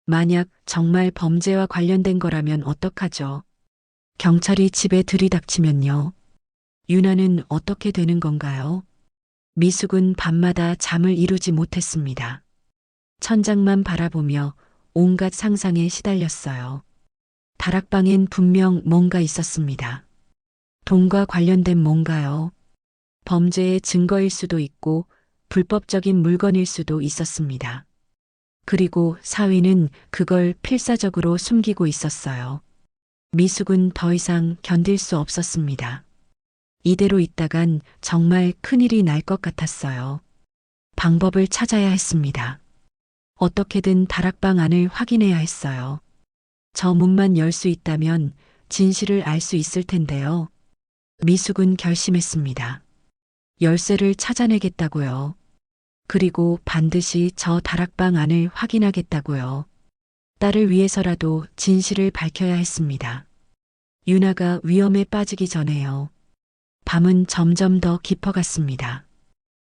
만약 정말 범죄와 관련된 거라면 어떡하죠? 경찰이 집에 들이닥치면요. 유나는 어떻게 되는 건가요? 미숙은 밤마다 잠을 이루지 못했습니다. 천장만 바라보며 온갖 상상에 시달렸어요. 다락방엔 분명 뭔가 있었습니다. 돈과 관련된 뭔가요? 범죄의 증거일 수도 있고 불법적인 물건일 수도 있었습니다. 그리고 사위는 그걸 필사적으로 숨기고 있었어요. 미숙은 더 이상 견딜 수 없었습니다. 이대로 있다간 정말 큰일이 날 것 같았어요. 방법을 찾아야 했습니다. 어떻게든 다락방 안을 확인해야 했어요. 저 문만 열 수 있다면 진실을 알 수 있을 텐데요. 미숙은 결심했습니다. 열쇠를 찾아내겠다고요. 그리고 반드시 저 다락방 안을 확인하겠다고요. 딸을 위해서라도 진실을 밝혀야 했습니다. 유나가 위험에 빠지기 전에요. 밤은 점점 더 깊어갔습니다.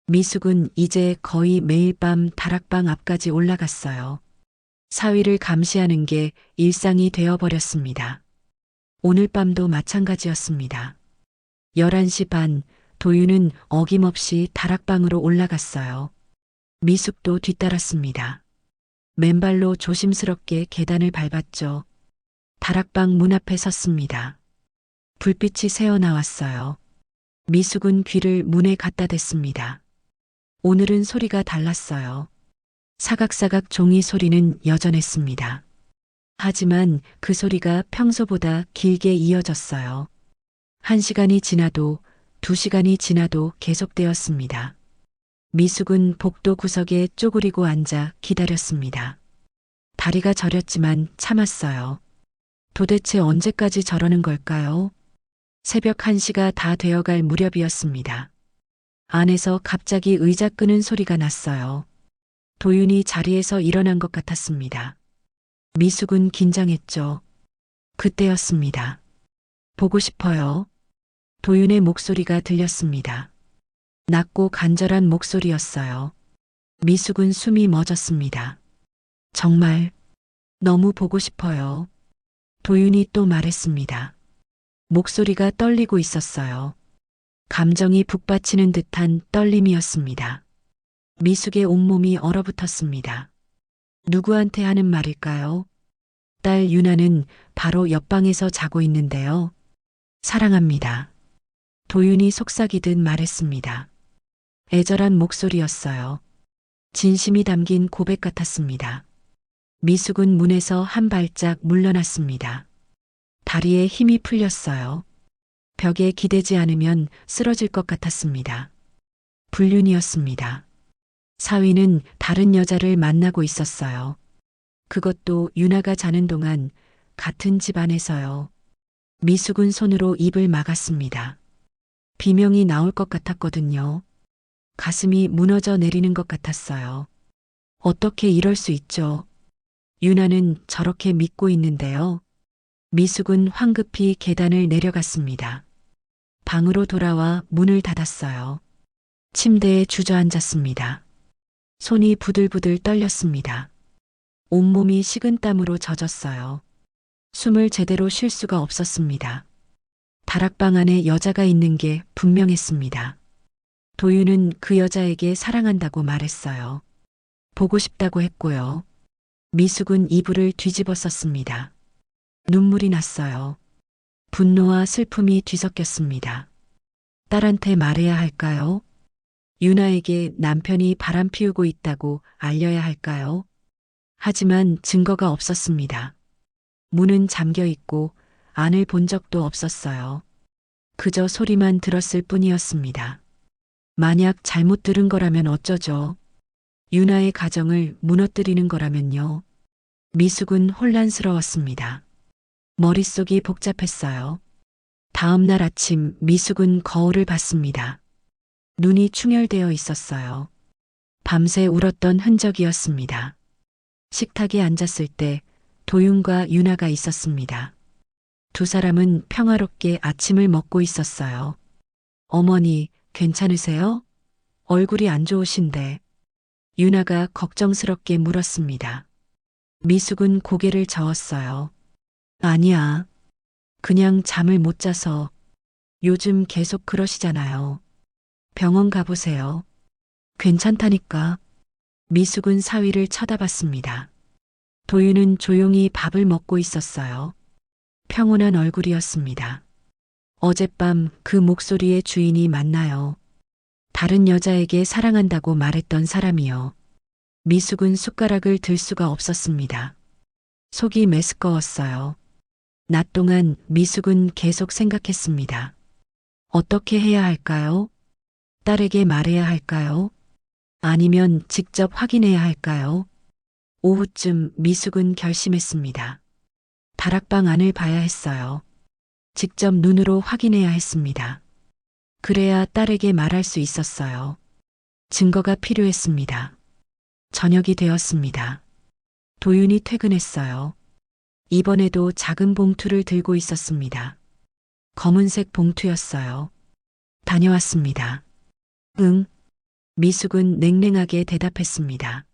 미숙은 이제 거의 매일 밤 다락방 앞까지 올라갔어요. 사위를 감시하는 게 일상이 되어버렸습니다. 오늘 밤도 마찬가지였습니다. 11시 반, 도윤은 어김없이 다락방으로 올라갔어요. 미숙도 뒤따랐습니다. 맨발로 조심스럽게 계단을 밟았죠. 다락방 문 앞에 섰습니다. 불빛이 새어나왔어요. 미숙은 귀를 문에 갖다 댔습니다. 오늘은 소리가 달랐어요. 사각사각 종이 소리는 여전했습니다. 하지만 그 소리가 평소보다 길게 이어졌어요. 1시간이 지나도 2시간이 지나도 계속되었습니다. 미숙은 복도 구석에 쪼그리고 앉아 기다렸습니다. 다리가 저렸지만 참았어요. 도대체 언제까지 저러는 걸까요? 새벽 1시가 다 되어갈 무렵이었습니다. 안에서 갑자기 의자 끄는 소리가 났어요. 도윤이 자리에서 일어난 것 같았습니다. 미숙은 긴장했죠. 그때였습니다. 보고 싶어요. 도윤의 목소리가 들렸습니다. 낮고 간절한 목소리였어요. 미숙은 숨이 멎었습니다. 정말 너무 보고 싶어요. 도윤이 또 말했습니다. 목소리가 떨리고 있었어요. 감정이 북받치는 듯한 떨림이었습니다. 미숙의 온몸이 얼어붙었습니다. 누구한테 하는 말일까요? 딸 유나는 바로 옆방에서 자고 있는데요. 사랑합니다. 도윤이 속삭이듯 말했습니다. 애절한 목소리였어요. 진심이 담긴 고백 같았습니다. 미숙은 문에서 한 발짝 물러났습니다. 다리에 힘이 풀렸어요. 벽에 기대지 않으면 쓰러질 것 같았습니다. 불륜이었습니다. 사위는 다른 여자를 만나고 있었어요. 그것도 유나가 자는 동안 같은 집 안에서요. 미숙은 손으로 입을 막았습니다. 비명이 나올 것 같았거든요. 가슴이 무너져 내리는 것 같았어요. 어떻게 이럴 수 있죠? 유나는 저렇게 믿고 있는데요. 미숙은 황급히 계단을 내려갔습니다. 방으로 돌아와 문을 닫았어요. 침대에 주저앉았습니다. 손이 부들부들 떨렸습니다. 온몸이 식은땀으로 젖었어요. 숨을 제대로 쉴 수가 없었습니다. 다락방 안에 여자가 있는 게 분명했습니다. 도윤은 그 여자에게 사랑한다고 말했어요. 보고 싶다고 했고요. 미숙은 이불을 뒤집어 썼습니다. 눈물이 났어요. 분노와 슬픔이 뒤섞였습니다. 딸한테 말해야 할까요? 유나에게 남편이 바람 피우고 있다고 알려야 할까요? 하지만 증거가 없었습니다. 문은 잠겨 있고 안을 본 적도 없었어요. 그저 소리만 들었을 뿐이었습니다. 만약 잘못 들은 거라면 어쩌죠? 유나의 가정을 무너뜨리는 거라면요. 미숙은 혼란스러웠습니다. 머릿속이 복잡했어요. 다음 날 아침 미숙은 거울을 봤습니다. 눈이 충혈되어 있었어요. 밤새 울었던 흔적이었습니다. 식탁에 앉았을 때 도윤과 유나가 있었습니다. 두 사람은 평화롭게 아침을 먹고 있었어요. 어머니, 괜찮으세요? 얼굴이 안 좋으신데. 유나가 걱정스럽게 물었습니다. 미숙은 고개를 저었어요. 아니야. 그냥 잠을 못 자서. 요즘 계속 그러시잖아요. 병원 가보세요. 괜찮다니까. 미숙은 사위를 쳐다봤습니다. 도윤은 조용히 밥을 먹고 있었어요. 평온한 얼굴이었습니다. 어젯밤 그 목소리의 주인이 맞나요? 다른 여자에게 사랑한다고 말했던 사람이요. 미숙은 숟가락을 들 수가 없었습니다. 속이 메스꺼웠어요. 낮 동안 미숙은 계속 생각했습니다. 어떻게 해야 할까요? 딸에게 말해야 할까요? 아니면 직접 확인해야 할까요? 오후쯤 미숙은 결심했습니다. 다락방 안을 봐야 했어요. 직접 눈으로 확인해야 했습니다. 그래야 딸에게 말할 수 있었어요. 증거가 필요했습니다. 저녁이 되었습니다. 도윤이 퇴근했어요. 이번에도 작은 봉투를 들고 있었습니다. 검은색 봉투였어요. 다녀왔습니다. 응. 미숙은 냉랭하게 대답했습니다.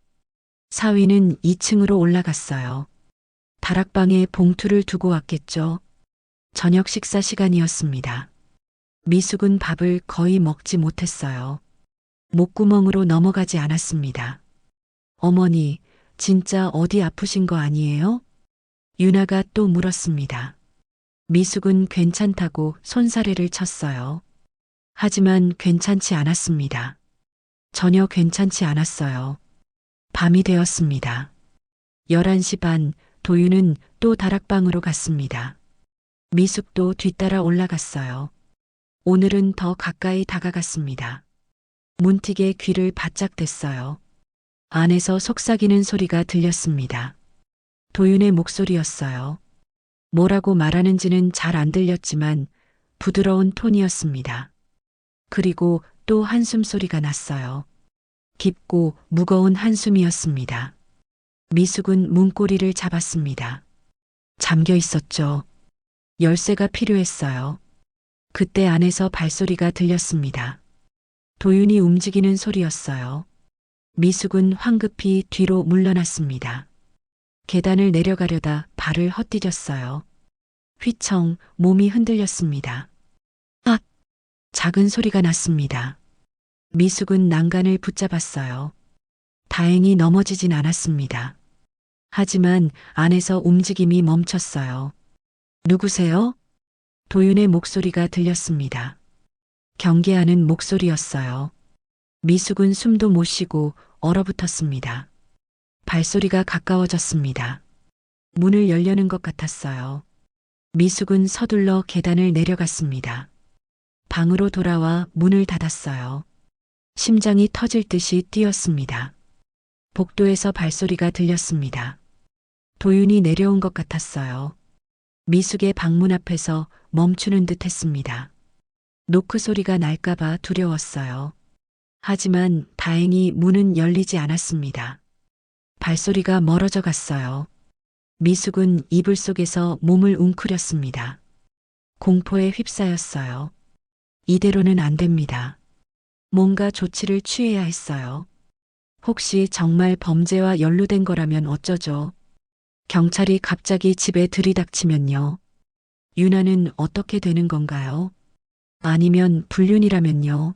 사위는 2층으로 올라갔어요. 다락방에 봉투를 두고 왔겠죠. 저녁 식사 시간이었습니다. 미숙은 밥을 거의 먹지 못했어요. 목구멍으로 넘어가지 않았습니다. 어머니, 진짜 어디 아프신 거 아니에요? 유나가 또 물었습니다. 미숙은 괜찮다고 손사래를 쳤어요. 하지만 괜찮지 않았습니다. 전혀 괜찮지 않았어요. 밤이 되었습니다. 11시 반, 도윤은 또 다락방으로 갔습니다. 미숙도 뒤따라 올라갔어요. 오늘은 더 가까이 다가갔습니다. 문틱의 귀를 바짝 댔어요. 안에서 속삭이는 소리가 들렸습니다. 도윤의 목소리였어요. 뭐라고 말하는지는 잘 안 들렸지만 부드러운 톤이었습니다. 그리고 또 한숨 소리가 났어요. 깊고 무거운 한숨이었습니다. 미숙은 문고리를 잡았습니다. 잠겨 있었죠. 열쇠가 필요했어요. 그때 안에서 발소리가 들렸습니다. 도윤이 움직이는 소리였어요. 미숙은 황급히 뒤로 물러났습니다. 계단을 내려가려다 발을 헛디뎠어요. 휘청 몸이 흔들렸습니다. 아! 작은 소리가 났습니다. 미숙은 난간을 붙잡았어요. 다행히 넘어지진 않았습니다. 하지만 안에서 움직임이 멈췄어요. 누구세요? 도윤의 목소리가 들렸습니다. 경계하는 목소리였어요. 미숙은 숨도 못 쉬고 얼어붙었습니다. 발소리가 가까워졌습니다. 문을 열려는 것 같았어요. 미숙은 서둘러 계단을 내려갔습니다. 방으로 돌아와 문을 닫았어요. 심장이 터질 듯이 뛰었습니다. 복도에서 발소리가 들렸습니다. 도윤이 내려온 것 같았어요. 미숙의 방문 앞에서 멈추는 듯 했습니다. 노크 소리가 날까봐 두려웠어요. 하지만 다행히 문은 열리지 않았습니다. 발소리가 멀어져 갔어요. 미숙은 이불 속에서 몸을 웅크렸습니다. 공포에 휩싸였어요. 이대로는 안 됩니다. 뭔가 조치를 취해야 했어요. 혹시 정말 범죄와 연루된 거라면 어쩌죠? 경찰이 갑자기 집에 들이닥치면요. 유나는 어떻게 되는 건가요? 아니면 불륜이라면요.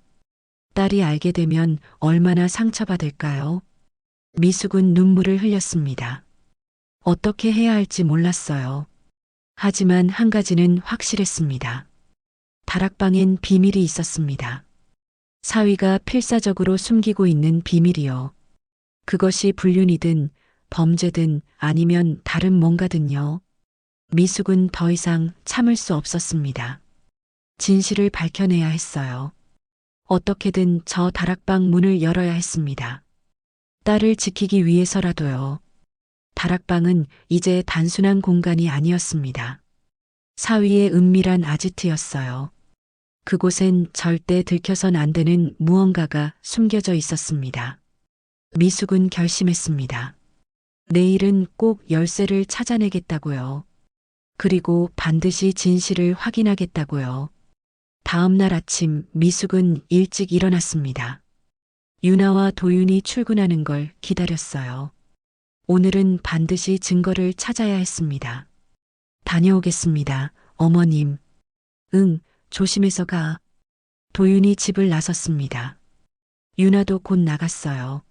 딸이 알게 되면 얼마나 상처받을까요? 미숙은 눈물을 흘렸습니다. 어떻게 해야 할지 몰랐어요. 하지만 한 가지는 확실했습니다. 다락방엔 비밀이 있었습니다. 사위가 필사적으로 숨기고 있는 비밀이요. 그것이 불륜이든 범죄든 아니면 다른 뭔가든요. 미숙은 더 이상 참을 수 없었습니다. 진실을 밝혀내야 했어요. 어떻게든 저 다락방 문을 열어야 했습니다. 딸을 지키기 위해서라도요. 다락방은 이제 단순한 공간이 아니었습니다. 사위의 은밀한 아지트였어요. 그곳엔 절대 들켜선 안 되는 무언가가 숨겨져 있었습니다. 미숙은 결심했습니다. 내일은 꼭 열쇠를 찾아내겠다고요. 그리고 반드시 진실을 확인하겠다고요. 다음 날 아침 미숙은 일찍 일어났습니다. 유나와 도윤이 출근하는 걸 기다렸어요. 오늘은 반드시 증거를 찾아야 했습니다. 다녀오겠습니다, 어머님. 응, 조심해서 가. 도윤이 집을 나섰습니다. 유나도 곧 나갔어요.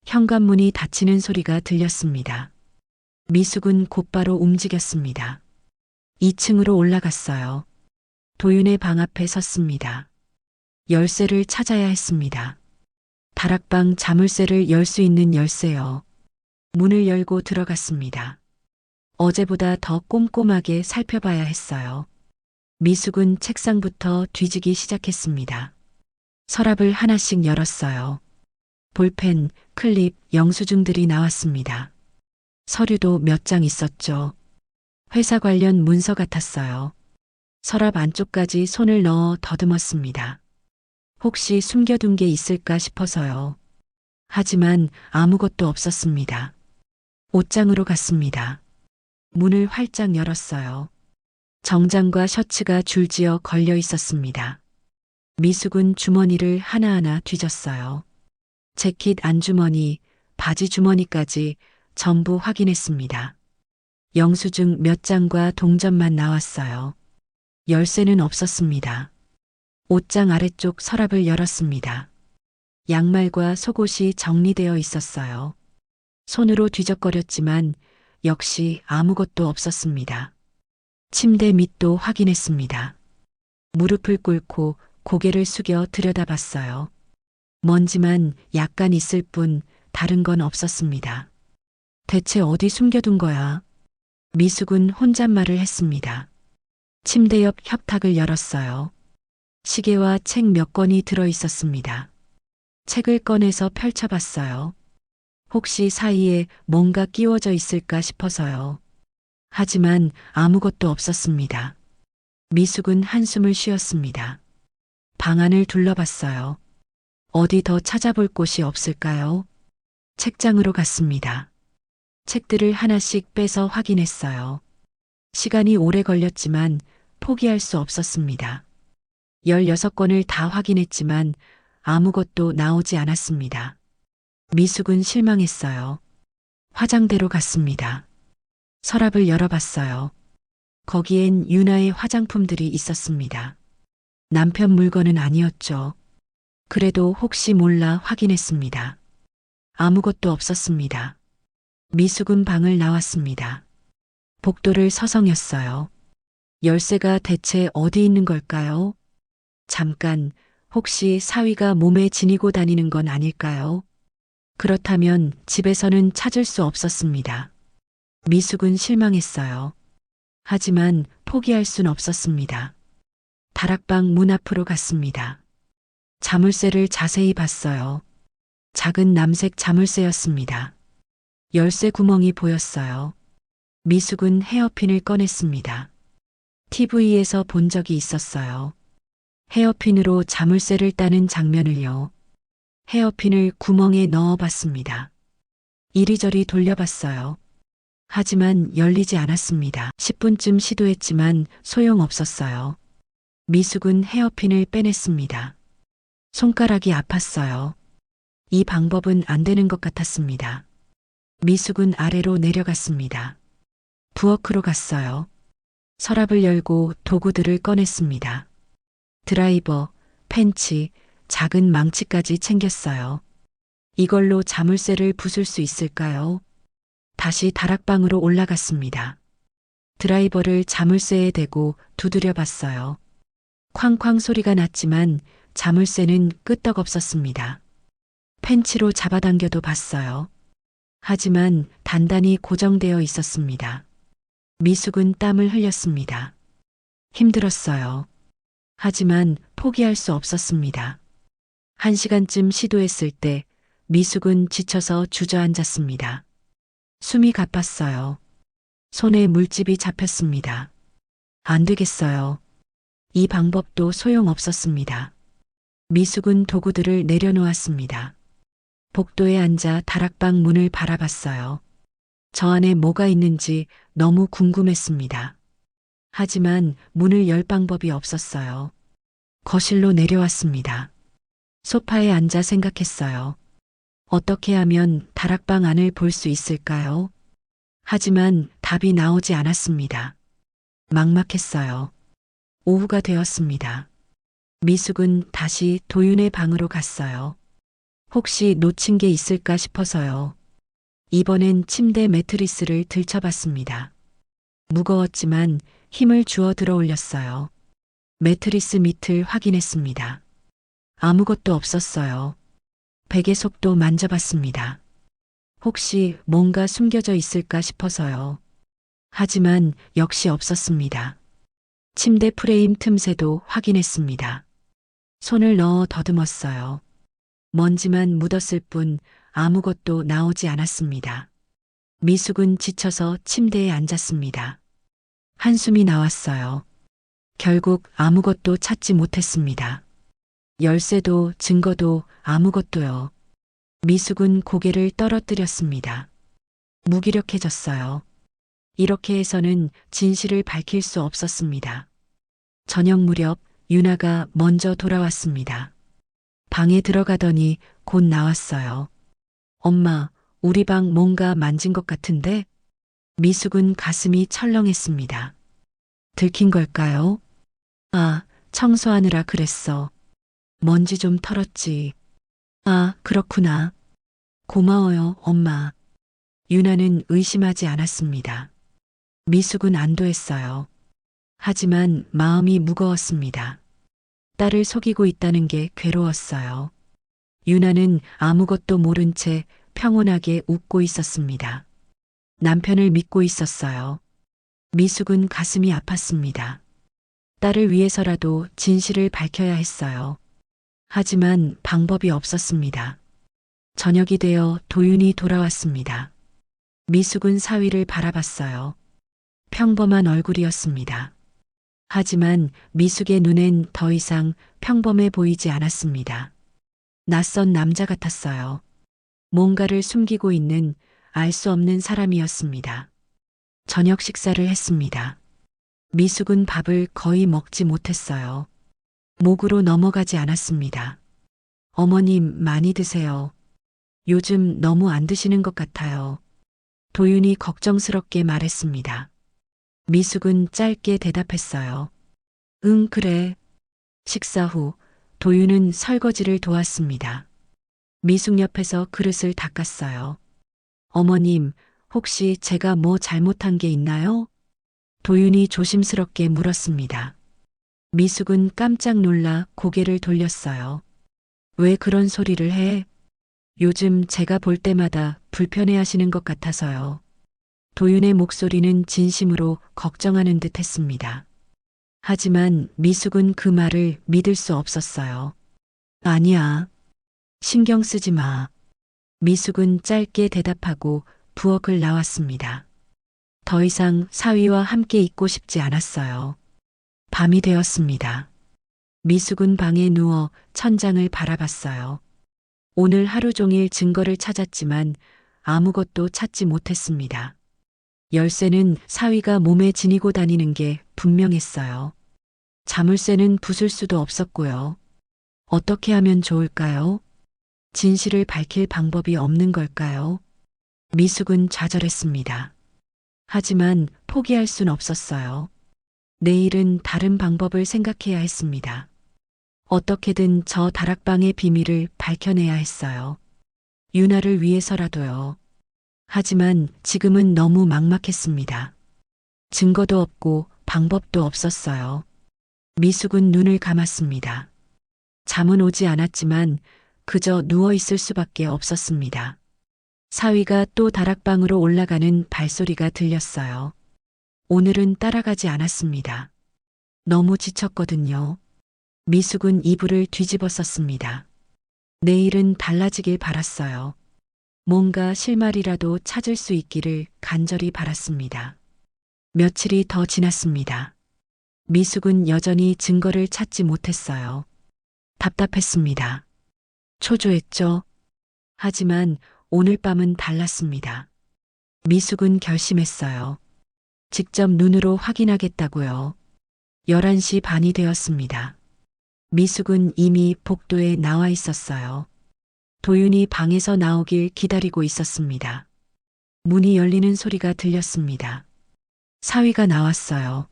현관문이 닫히는 소리가 들렸습니다. 미숙은 곧바로 움직였습니다. 2층으로 올라갔어요. 도윤의 방 앞에 섰습니다. 열쇠를 찾아야 했습니다. 다락방 자물쇠를 열 수 있는 열쇠요. 문을 열고 들어갔습니다. 어제보다 더 꼼꼼하게 살펴봐야 했어요. 미숙은 책상부터 뒤지기 시작했습니다. 서랍을 하나씩 열었어요. 볼펜, 클립, 영수증들이 나왔습니다. 서류도 몇 장 있었죠. 회사 관련 문서 같았어요. 서랍 안쪽까지 손을 넣어 더듬었습니다. 혹시 숨겨둔 게 있을까 싶어서요. 하지만 아무것도 없었습니다. 옷장으로 갔습니다. 문을 활짝 열었어요. 정장과 셔츠가 줄지어 걸려 있었습니다. 미숙은 주머니를 하나하나 뒤졌어요. 재킷 안주머니, 바지 주머니까지 전부 확인했습니다. 영수증 몇 장과 동전만 나왔어요. 열쇠는 없었습니다. 옷장 아래쪽 서랍을 열었습니다. 양말과 속옷이 정리되어 있었어요. 손으로 뒤적거렸지만 역시 아무것도 없었습니다. 침대 밑도 확인했습니다. 무릎을 꿇고 고개를 숙여 들여다봤어요. 먼지만 약간 있을 뿐 다른 건 없었습니다. 대체 어디 숨겨둔 거야? 미숙은 혼잣말을 했습니다. 침대 옆 협탁을 열었어요. 시계와 책 몇 권이 들어 있었습니다. 책을 꺼내서 펼쳐봤어요. 혹시 사이에 뭔가 끼워져 있을까 싶어서요. 하지만 아무것도 없었습니다. 미숙은 한숨을 쉬었습니다. 방 안을 둘러봤어요. 어디 더 찾아볼 곳이 없을까요? 책장으로 갔습니다. 책들을 하나씩 빼서 확인했어요. 시간이 오래 걸렸지만 포기할 수 없었습니다. 16권을 다 확인했지만 아무것도 나오지 않았습니다. 미숙은 실망했어요. 화장대로 갔습니다. 서랍을 열어봤어요. 거기엔 유나의 화장품들이 있었습니다. 남편 물건은 아니었죠. 그래도 혹시 몰라 확인했습니다. 아무것도 없었습니다. 미숙은 방을 나왔습니다. 복도를 서성였어요. 열쇠가 대체 어디 있는 걸까요? 잠깐, 혹시 사위가 몸에 지니고 다니는 건 아닐까요? 그렇다면 집에서는 찾을 수 없었습니다. 미숙은 실망했어요. 하지만 포기할 순 없었습니다. 다락방 문 앞으로 갔습니다. 자물쇠를 자세히 봤어요. 작은 남색 자물쇠였습니다. 열쇠 구멍이 보였어요. 미숙은 헤어핀을 꺼냈습니다. TV에서 본 적이 있었어요. 헤어핀으로 자물쇠를 따는 장면을요. 헤어핀을 구멍에 넣어봤습니다. 이리저리 돌려봤어요. 하지만 열리지 않았습니다. 10분쯤 시도했지만 소용없었어요. 미숙은 헤어핀을 빼냈습니다. 손가락이 아팠어요. 이 방법은 안 되는 것 같았습니다. 미숙은 아래로 내려갔습니다. 부엌으로 갔어요. 서랍을 열고 도구들을 꺼냈습니다. 드라이버, 펜치, 작은 망치까지 챙겼어요. 이걸로 자물쇠를 부술 수 있을까요? 다시 다락방으로 올라갔습니다. 드라이버를 자물쇠에 대고 두드려 봤어요. 쾅쾅 소리가 났지만 자물쇠는 끄떡없었습니다. 펜치로 잡아당겨도 봤어요. 하지만 단단히 고정되어 있었습니다. 미숙은 땀을 흘렸습니다. 힘들었어요. 하지만 포기할 수 없었습니다. 1시간쯤 시도했을 때 미숙은 지쳐서 주저앉았습니다. 숨이 가빴어요. 손에 물집이 잡혔습니다. 안 되겠어요. 이 방법도 소용없었습니다. 미숙은 도구들을 내려놓았습니다. 복도에 앉아 다락방 문을 바라봤어요. 저 안에 뭐가 있는지 너무 궁금했습니다. 하지만 문을 열 방법이 없었어요. 거실로 내려왔습니다. 소파에 앉아 생각했어요. 어떻게 하면 다락방 안을 볼 수 있을까요? 하지만 답이 나오지 않았습니다. 막막했어요. 오후가 되었습니다. 미숙은 다시 도윤의 방으로 갔어요. 혹시 놓친 게 있을까 싶어서요. 이번엔 침대 매트리스를 들춰봤습니다. 무거웠지만 힘을 주어 들어 올렸어요. 매트리스 밑을 확인했습니다. 아무것도 없었어요. 베개 속도 만져봤습니다. 혹시 뭔가 숨겨져 있을까 싶어서요. 하지만 역시 없었습니다. 침대 프레임 틈새도 확인했습니다. 손을 넣어 더듬었어요. 먼지만 묻었을 뿐 아무것도 나오지 않았습니다. 미숙은 지쳐서 침대에 앉았습니다. 한숨이 나왔어요. 결국 아무것도 찾지 못했습니다. 열쇠도 증거도 아무것도요. 미숙은 고개를 떨어뜨렸습니다. 무기력해졌어요. 이렇게 해서는 진실을 밝힐 수 없었습니다. 저녁 무렵 유나가 먼저 돌아왔습니다. 방에 들어가더니 곧 나왔어요. 엄마, 우리 방 뭔가 만진 것 같은데? 미숙은 가슴이 철렁했습니다. 들킨 걸까요? 아, 청소하느라 그랬어. 먼지 좀 털었지. 아, 그렇구나. 고마워요, 엄마. 유나는 의심하지 않았습니다. 미숙은 안도했어요. 하지만 마음이 무거웠습니다. 딸을 속이고 있다는 게 괴로웠어요. 유나는 아무것도 모른 채 평온하게 웃고 있었습니다. 남편을 믿고 있었어요. 미숙은 가슴이 아팠습니다. 딸을 위해서라도 진실을 밝혀야 했어요. 하지만 방법이 없었습니다. 저녁이 되어 도윤이 돌아왔습니다. 미숙은 사위를 바라봤어요. 평범한 얼굴이었습니다. 하지만 미숙의 눈엔 더 이상 평범해 보이지 않았습니다. 낯선 남자 같았어요. 뭔가를 숨기고 있는 알 수 없는 사람이었습니다. 저녁 식사를 했습니다. 미숙은 밥을 거의 먹지 못했어요. 목으로 넘어가지 않았습니다. 어머님 많이 드세요. 요즘 너무 안 드시는 것 같아요. 도윤이 걱정스럽게 말했습니다. 미숙은 짧게 대답했어요. 응, 그래. 식사 후 도윤은 설거지를 도왔습니다. 미숙 옆에서 그릇을 닦았어요. 어머님, 혹시 제가 뭐 잘못한 게 있나요? 도윤이 조심스럽게 물었습니다. 미숙은 깜짝 놀라 고개를 돌렸어요. 왜 그런 소리를 해? 요즘 제가 볼 때마다 불편해 하시는 것 같아서요. 도윤의 목소리는 진심으로 걱정하는 듯 했습니다. 하지만 미숙은 그 말을 믿을 수 없었어요. 아니야. 신경 쓰지 마. 미숙은 짧게 대답하고 부엌을 나왔습니다. 더 이상 사위와 함께 있고 싶지 않았어요. 밤이 되었습니다. 미숙은 방에 누워 천장을 바라봤어요. 오늘 하루 종일 증거를 찾았지만 아무것도 찾지 못했습니다. 열쇠는 사위가 몸에 지니고 다니는 게 분명했어요. 자물쇠는 부술 수도 없었고요. 어떻게 하면 좋을까요? 진실을 밝힐 방법이 없는 걸까요? 미숙은 좌절했습니다. 하지만 포기할 순 없었어요. 내일은 다른 방법을 생각해야 했습니다. 어떻게든 저 다락방의 비밀을 밝혀내야 했어요. 유나를 위해서라도요. 하지만 지금은 너무 막막했습니다. 증거도 없고 방법도 없었어요. 미숙은 눈을 감았습니다. 잠은 오지 않았지만 그저 누워 있을 수밖에 없었습니다. 사위가 또 다락방으로 올라가는 발소리가 들렸어요. 오늘은 따라가지 않았습니다. 너무 지쳤거든요. 미숙은 이불을 뒤집어 썼습니다. 내일은 달라지길 바랐어요. 뭔가 실마리라도 찾을 수 있기를 간절히 바랐습니다. 며칠이 더 지났습니다. 미숙은 여전히 증거를 찾지 못했어요. 답답했습니다. 초조했죠. 하지만 오늘 밤은 달랐습니다. 미숙은 결심했어요. 직접 눈으로 확인하겠다고요. 11시 반이 되었습니다. 미숙은 이미 복도에 나와 있었어요. 도윤이 방에서 나오길 기다리고 있었습니다. 문이 열리는 소리가 들렸습니다. 사위가 나왔어요.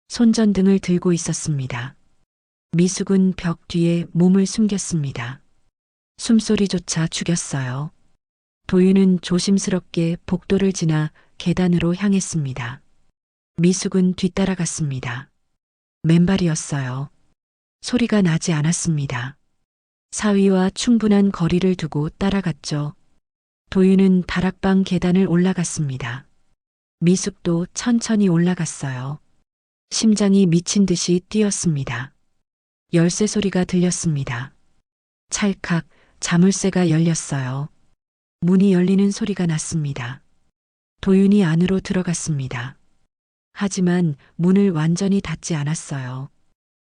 손전등을 들고 있었습니다. 미숙은 벽 뒤에 몸을 숨겼습니다. 숨소리조차 죽였어요. 도윤은 조심스럽게 복도를 지나 계단으로 향했습니다. 미숙은 뒤따라갔습니다. 맨발이었어요. 소리가 나지 않았습니다. 사위와 충분한 거리를 두고 따라갔죠. 도윤은 다락방 계단을 올라갔습니다. 미숙도 천천히 올라갔어요. 심장이 미친 듯이 뛰었습니다. 열쇠 소리가 들렸습니다. 찰칵 자물쇠가 열렸어요. 문이 열리는 소리가 났습니다. 도윤이 안으로 들어갔습니다. 하지만 문을 완전히 닫지 않았어요.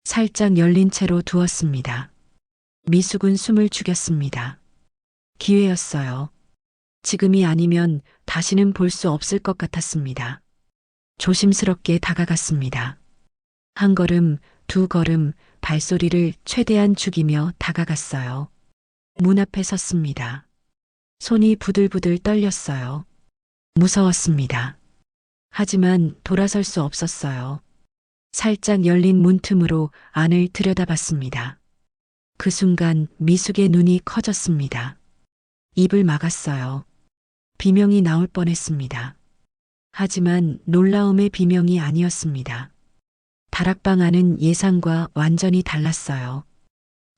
살짝 열린 채로 두었습니다. 미숙은 숨을 죽였습니다. 기회였어요. 지금이 아니면 다시는 볼 수 없을 것 같았습니다. 조심스럽게 다가갔습니다. 한 걸음, 두 걸음, 발소리를 최대한 죽이며 다가갔어요. 문 앞에 섰습니다. 손이 부들부들 떨렸어요. 무서웠습니다. 하지만 돌아설 수 없었어요. 살짝 열린 문틈으로 안을 들여다봤습니다. 그 순간 미숙의 눈이 커졌습니다. 입을 막았어요. 비명이 나올 뻔했습니다. 하지만 놀라움의 비명이 아니었습니다. 다락방 안은 예상과 완전히 달랐어요.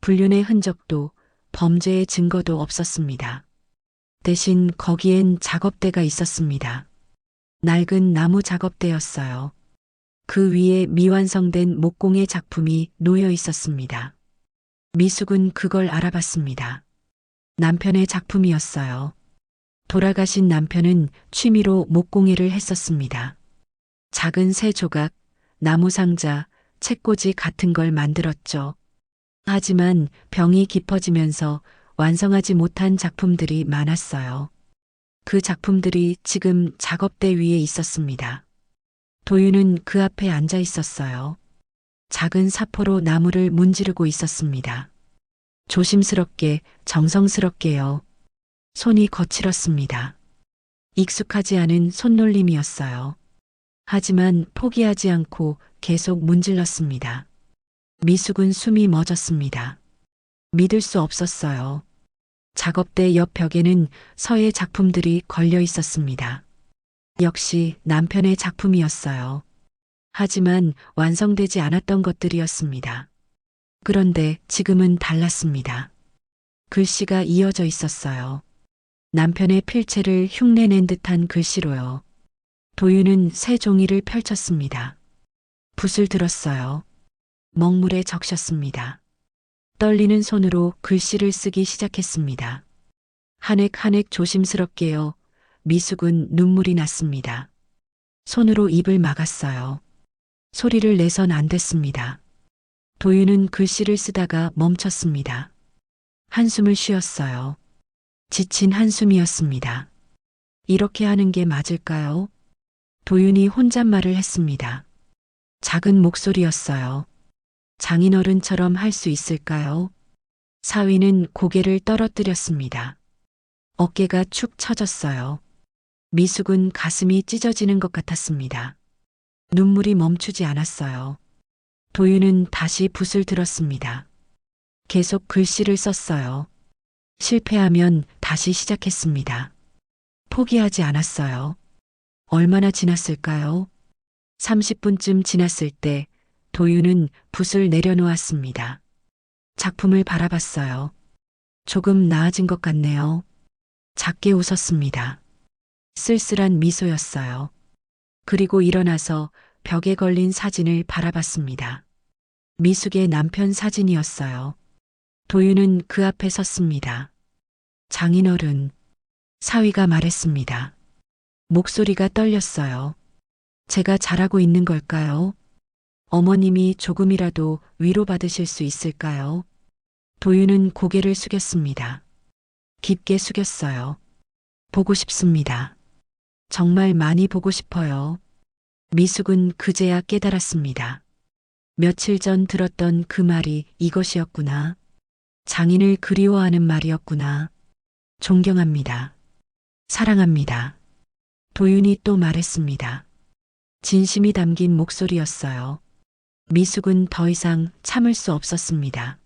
불륜의 흔적도 범죄의 증거도 없었습니다. 대신 거기엔 작업대가 있었습니다. 낡은 나무 작업대였어요. 그 위에 미완성된 목공의 작품이 놓여 있었습니다. 미숙은 그걸 알아봤습니다. 남편의 작품이었어요. 돌아가신 남편은 취미로 목공예를 했었습니다. 작은 새 조각, 나무 상자, 책꽂이 같은 걸 만들었죠. 하지만 병이 깊어지면서 완성하지 못한 작품들이 많았어요. 그 작품들이 지금 작업대 위에 있었습니다. 도윤은 그 앞에 앉아 있었어요. 작은 사포로 나무를 문지르고 있었습니다. 조심스럽게, 정성스럽게요. 손이 거칠었습니다. 익숙하지 않은 손놀림이었어요. 하지만 포기하지 않고 계속 문질렀습니다. 미숙은 숨이 멎었습니다. 믿을 수 없었어요. 작업대 옆 벽에는 서예 작품들이 걸려 있었습니다. 역시 남편의 작품이었어요. 하지만 완성되지 않았던 것들이었습니다. 그런데 지금은 달랐습니다. 글씨가 이어져 있었어요. 남편의 필체를 흉내낸 듯한 글씨로요. 도윤은 새 종이를 펼쳤습니다. 붓을 들었어요. 먹물에 적셨습니다. 떨리는 손으로 글씨를 쓰기 시작했습니다. 한 획 한 획 조심스럽게요. 미숙은 눈물이 났습니다. 손으로 입을 막았어요. 소리를 내선 안 됐습니다. 도윤은 글씨를 쓰다가 멈췄습니다. 한숨을 쉬었어요. 지친 한숨이었습니다. 이렇게 하는 게 맞을까요? 도윤이 혼잣말을 했습니다. 작은 목소리였어요. 장인어른처럼 할 수 있을까요? 사위는 고개를 떨어뜨렸습니다. 어깨가 축 처졌어요. 미숙은 가슴이 찢어지는 것 같았습니다. 눈물이 멈추지 않았어요. 도윤은 다시 붓을 들었습니다. 계속 글씨를 썼어요. 실패하면 다시 시작했습니다. 포기하지 않았어요. 얼마나 지났을까요? 30분쯤 지났을 때 도윤은 붓을 내려놓았습니다. 작품을 바라봤어요. 조금 나아진 것 같네요. 작게 웃었습니다. 쓸쓸한 미소였어요. 그리고 일어나서 벽에 걸린 사진을 바라봤습니다. 미숙의 남편 사진이었어요. 도윤은 그 앞에 섰습니다. 장인어른, 사위가 말했습니다. 목소리가 떨렸어요. 제가 잘하고 있는 걸까요? 어머님이 조금이라도 위로받으실 수 있을까요? 도윤은 고개를 숙였습니다. 깊게 숙였어요. 보고 싶습니다. 정말 많이 보고 싶어요. 미숙은 그제야 깨달았습니다. 며칠 전 들었던 그 말이 이것이었구나. 장인을 그리워하는 말이었구나. 존경합니다. 사랑합니다. 도윤이 또 말했습니다. 진심이 담긴 목소리였어요. 미숙은 더 이상 참을 수 없었습니다.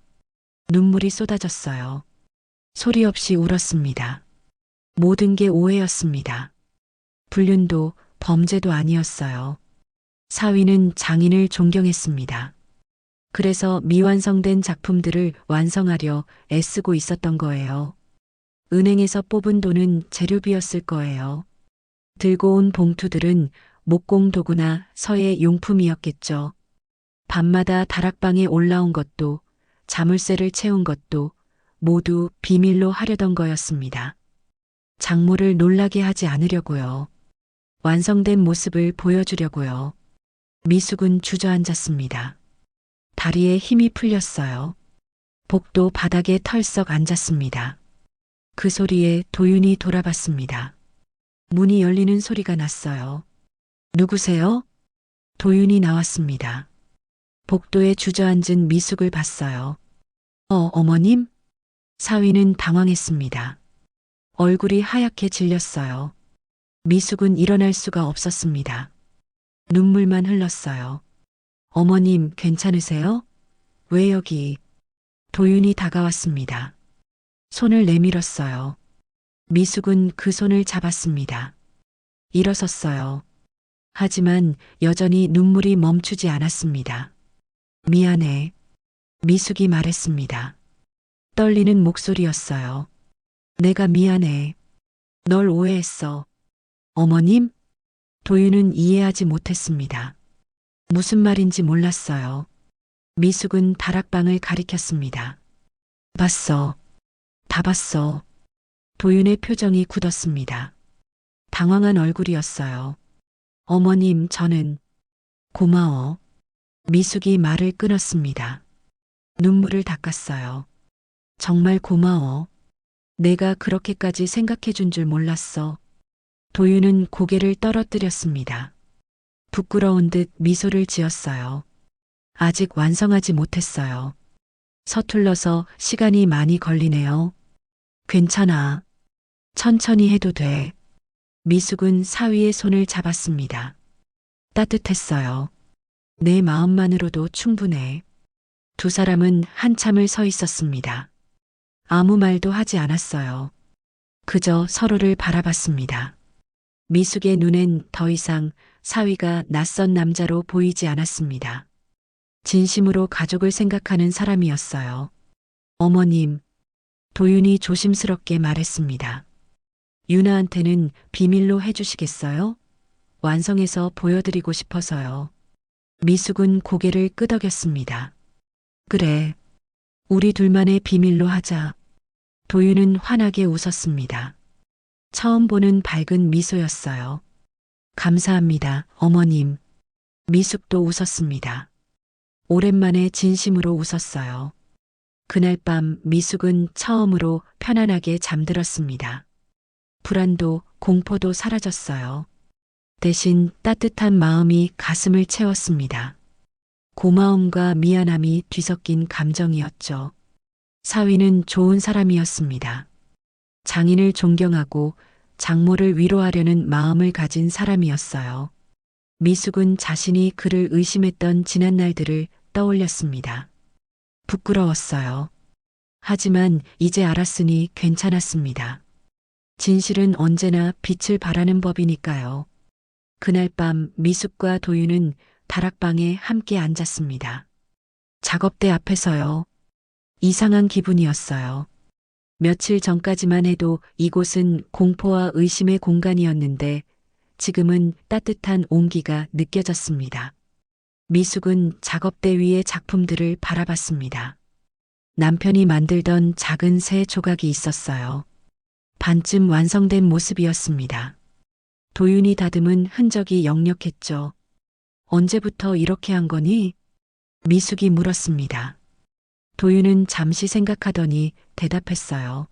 눈물이 쏟아졌어요. 소리 없이 울었습니다. 모든 게 오해였습니다. 불륜도 범죄도 아니었어요. 사위는 장인을 존경했습니다. 그래서 미완성된 작품들을 완성하려 애쓰고 있었던 거예요. 은행에서 뽑은 돈은 재료비였을 거예요. 들고 온 봉투들은 목공 도구나 서예 용품이었겠죠. 밤마다 다락방에 올라온 것도 자물쇠를 채운 것도 모두 비밀로 하려던 거였습니다. 장모를 놀라게 하지 않으려고요. 완성된 모습을 보여주려고요. 미숙은 주저앉았습니다. 다리에 힘이 풀렸어요. 복도 바닥에 털썩 앉았습니다. 그 소리에 도윤이 돌아봤습니다. 문이 열리는 소리가 났어요. 누구세요? 도윤이 나왔습니다. 복도에 주저앉은 미숙을 봤어요. 어머님? 사위는 당황했습니다. 얼굴이 하얗게 질렸어요. 미숙은 일어날 수가 없었습니다. 눈물만 흘렀어요. 어머님 괜찮으세요? 왜 여기? 도윤이 다가왔습니다. 손을 내밀었어요. 미숙은 그 손을 잡았습니다. 일어섰어요. 하지만 여전히 눈물이 멈추지 않았습니다. 미안해. 미숙이 말했습니다. 떨리는 목소리였어요. 내가 미안해. 널 오해했어. 어머님? 도윤은 이해하지 못했습니다. 무슨 말인지 몰랐어요. 미숙은 다락방을 가리켰습니다. 봤어. 다 봤어. 도윤의 표정이 굳었습니다. 당황한 얼굴이었어요. 어머님, 저는 고마워. 미숙이 말을 끊었습니다. 눈물을 닦았어요. 정말 고마워. 내가 그렇게까지 생각해 준 줄 몰랐어. 도윤은 고개를 떨어뜨렸습니다. 부끄러운 듯 미소를 지었어요. 아직 완성하지 못했어요. 서툴러서 시간이 많이 걸리네요. 괜찮아. 천천히 해도 돼. 미숙은 사위의 손을 잡았습니다. 따뜻했어요. 내 마음만으로도 충분해. 두 사람은 한참을 서 있었습니다. 아무 말도 하지 않았어요. 그저 서로를 바라봤습니다. 미숙의 눈엔 더 이상 사위가 낯선 남자로 보이지 않았습니다. 진심으로 가족을 생각하는 사람이었어요. 어머님, 도윤이 조심스럽게 말했습니다. 유나한테는 비밀로 해주시겠어요? 완성해서 보여드리고 싶어서요. 미숙은 고개를 끄덕였습니다. 그래, 우리 둘만의 비밀로 하자. 도윤은 환하게 웃었습니다. 처음 보는 밝은 미소였어요. 감사합니다, 어머님. 미숙도 웃었습니다. 오랜만에 진심으로 웃었어요. 그날 밤 미숙은 처음으로 편안하게 잠들었습니다. 불안도 공포도 사라졌어요. 대신 따뜻한 마음이 가슴을 채웠습니다. 고마움과 미안함이 뒤섞인 감정이었죠. 사위는 좋은 사람이었습니다. 장인을 존경하고 장모를 위로하려는 마음을 가진 사람이었어요. 미숙은 자신이 그를 의심했던 지난 날들을 떠올렸습니다. 부끄러웠어요. 하지만 이제 알았으니 괜찮았습니다. 진실은 언제나 빛을 발하는 법이니까요. 그날 밤 미숙과 도윤은 다락방에 함께 앉았습니다. 작업대 앞에서요. 이상한 기분이었어요. 며칠 전까지만 해도 이곳은 공포와 의심의 공간이었는데 지금은 따뜻한 온기가 느껴졌습니다. 미숙은 작업대 위의 작품들을 바라봤습니다. 남편이 만들던 작은 새 조각이 있었어요. 반쯤 완성된 모습이었습니다. 도윤이 다듬은 흔적이 역력했죠. 언제부터 이렇게 한 거니? 미숙이 물었습니다. 도윤은 잠시 생각하더니 대답했어요.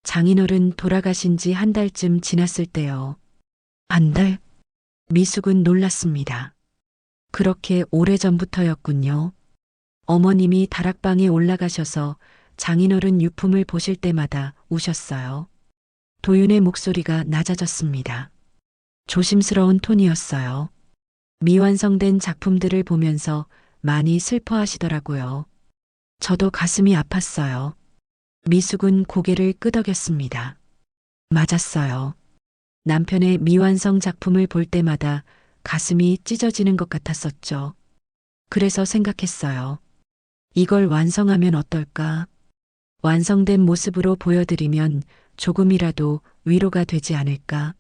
장인어른 돌아가신 지 한 달쯤 지났을 때요. 한 달? 미숙은 놀랐습니다. 그렇게 오래전부터였군요. 어머님이 다락방에 올라가셔서 장인어른 유품을 보실 때마다 우셨어요. 도윤의 목소리가 낮아졌습니다. 조심스러운 톤이었어요. 미완성된 작품들을 보면서 많이 슬퍼하시더라고요. 저도 가슴이 아팠어요. 미숙은 고개를 끄덕였습니다. 맞았어요. 남편의 미완성 작품을 볼 때마다 가슴이 찢어지는 것 같았었죠. 그래서 생각했어요. 이걸 완성하면 어떨까? 완성된 모습으로 보여드리면 조금이라도 위로가 되지 않을까?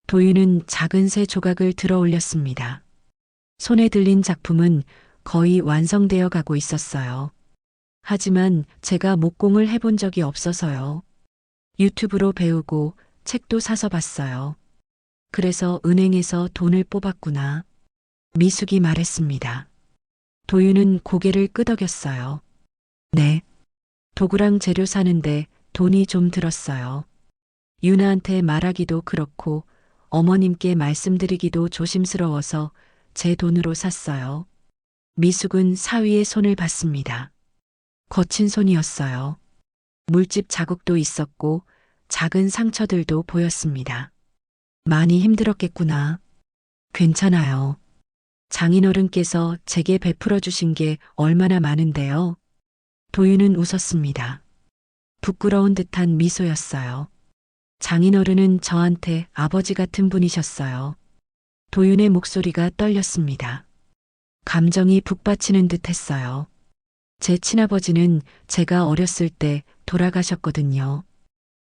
도윤은 작은 새 조각을 들어 올렸습니다. 손에 들린 작품은 거의 완성되어 가고 있었어요. 하지만 제가 목공을 해본 적이 없어서요. 유튜브로 배우고 책도 사서 봤어요. 그래서 은행에서 돈을 뽑았구나. 미숙이 말했습니다. 도윤은 고개를 끄덕였어요. 네. 도구랑 재료 사는데 돈이 좀 들었어요. 유나한테 말하기도 그렇고 어머님께 말씀드리기도 조심스러워서 제 돈으로 샀어요. 미숙은 사위의 손을 봤습니다. 거친 손이었어요. 물집 자국도 있었고 작은 상처들도 보였습니다. 많이 힘들었겠구나. 괜찮아요. 장인어른께서 제게 베풀어 주신 게 얼마나 많은데요. 도윤은 웃었습니다. 부끄러운 듯한 미소였어요. 장인어른은 저한테 아버지 같은 분이셨어요. 도윤의 목소리가 떨렸습니다. 감정이 북받치는 듯 했어요. 제 친아버지는 제가 어렸을 때 돌아가셨거든요.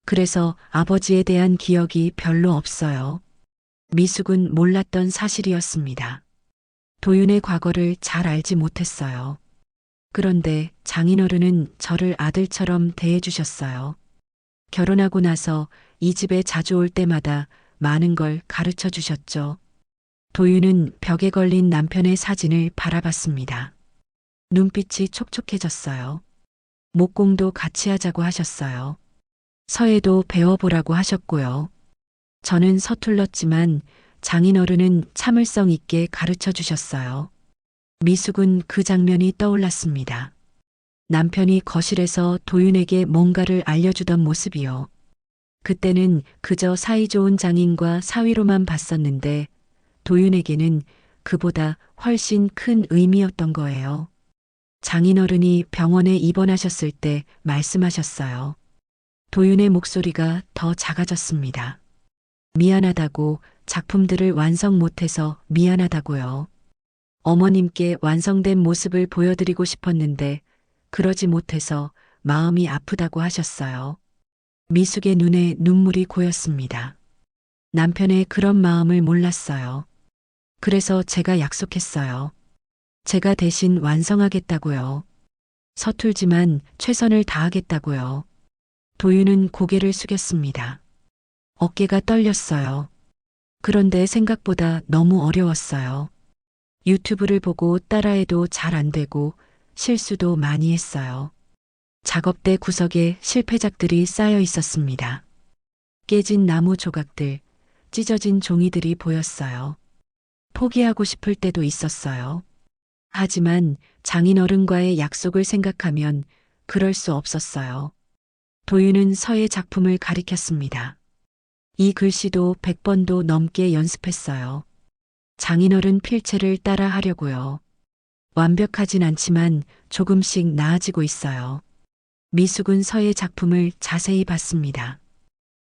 그래서 아버지에 대한 기억이 별로 없어요. 미숙은 몰랐던 사실이었습니다. 도윤의 과거를 잘 알지 못했어요. 그런데 장인어른은 저를 아들처럼 대해주셨어요. 결혼하고 나서 이 집에 자주 올 때마다 많은 걸 가르쳐 주셨죠. 도윤은 벽에 걸린 남편의 사진을 바라봤습니다. 눈빛이 촉촉해졌어요. 목공도 같이 하자고 하셨어요. 서예도 배워보라고 하셨고요. 저는 서툴렀지만 장인어른은 참을성 있게 가르쳐 주셨어요. 미숙은 그 장면이 떠올랐습니다. 남편이 거실에서 도윤에게 뭔가를 알려주던 모습이요. 그때는 그저 사이좋은 장인과 사위로만 봤었는데 도윤에게는 그보다 훨씬 큰 의미였던 거예요. 장인어른이 병원에 입원하셨을 때 말씀하셨어요. 도윤의 목소리가 더 작아졌습니다. 미안하다고, 작품들을 완성 못해서 미안하다고요. 어머님께 완성된 모습을 보여드리고 싶었는데 그러지 못해서 마음이 아프다고 하셨어요. 미숙의 눈에 눈물이 고였습니다. 남편의 그런 마음을 몰랐어요. 그래서 제가 약속했어요. 제가 대신 완성하겠다고요. 서툴지만 최선을 다하겠다고요. 도윤은 고개를 숙였습니다. 어깨가 떨렸어요. 그런데 생각보다 너무 어려웠어요. 유튜브를 보고 따라해도 잘 안 되고 실수도 많이 했어요. 작업대 구석에 실패작들이 쌓여 있었습니다. 깨진 나무 조각들, 찢어진 종이들이 보였어요. 포기하고 싶을 때도 있었어요. 하지만 장인어른과의 약속을 생각하면 그럴 수 없었어요. 도윤은 서예 작품을 가리켰습니다. 이 글씨도 100번도 넘게 연습했어요. 장인어른 필체를 따라 하려고요. 완벽하진 않지만 조금씩 나아지고 있어요. 미숙은 서예 작품을 자세히 봤습니다.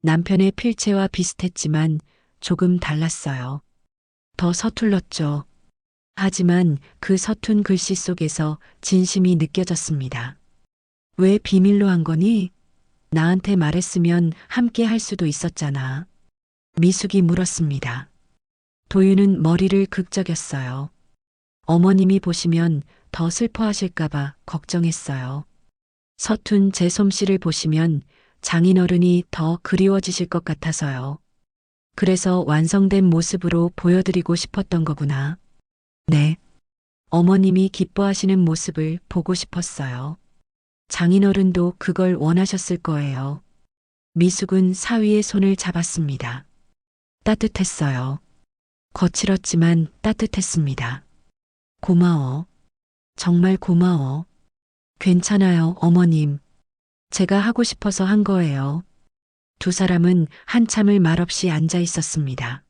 남편의 필체와 비슷했지만 조금 달랐어요. 더 서툴렀죠. 하지만 그 서툰 글씨 속에서 진심이 느껴졌습니다. 왜 비밀로 한 거니? 나한테 말했으면 함께 할 수도 있었잖아. 미숙이 물었습니다. 도윤은 머리를 극적였어요. 어머님이 보시면 더 슬퍼하실까봐 걱정했어요. 서툰 제 솜씨를 보시면 장인어른이 더 그리워지실 것 같아서요. 그래서 완성된 모습으로 보여드리고 싶었던 거구나. 네. 어머님이 기뻐하시는 모습을 보고 싶었어요. 장인어른도 그걸 원하셨을 거예요. 미숙은 사위의 손을 잡았습니다. 따뜻했어요. 거칠었지만 따뜻했습니다. 고마워. 정말 고마워. 괜찮아요, 어머님. 제가 하고 싶어서 한 거예요. 두 사람은 한참을 말없이 앉아 있었습니다.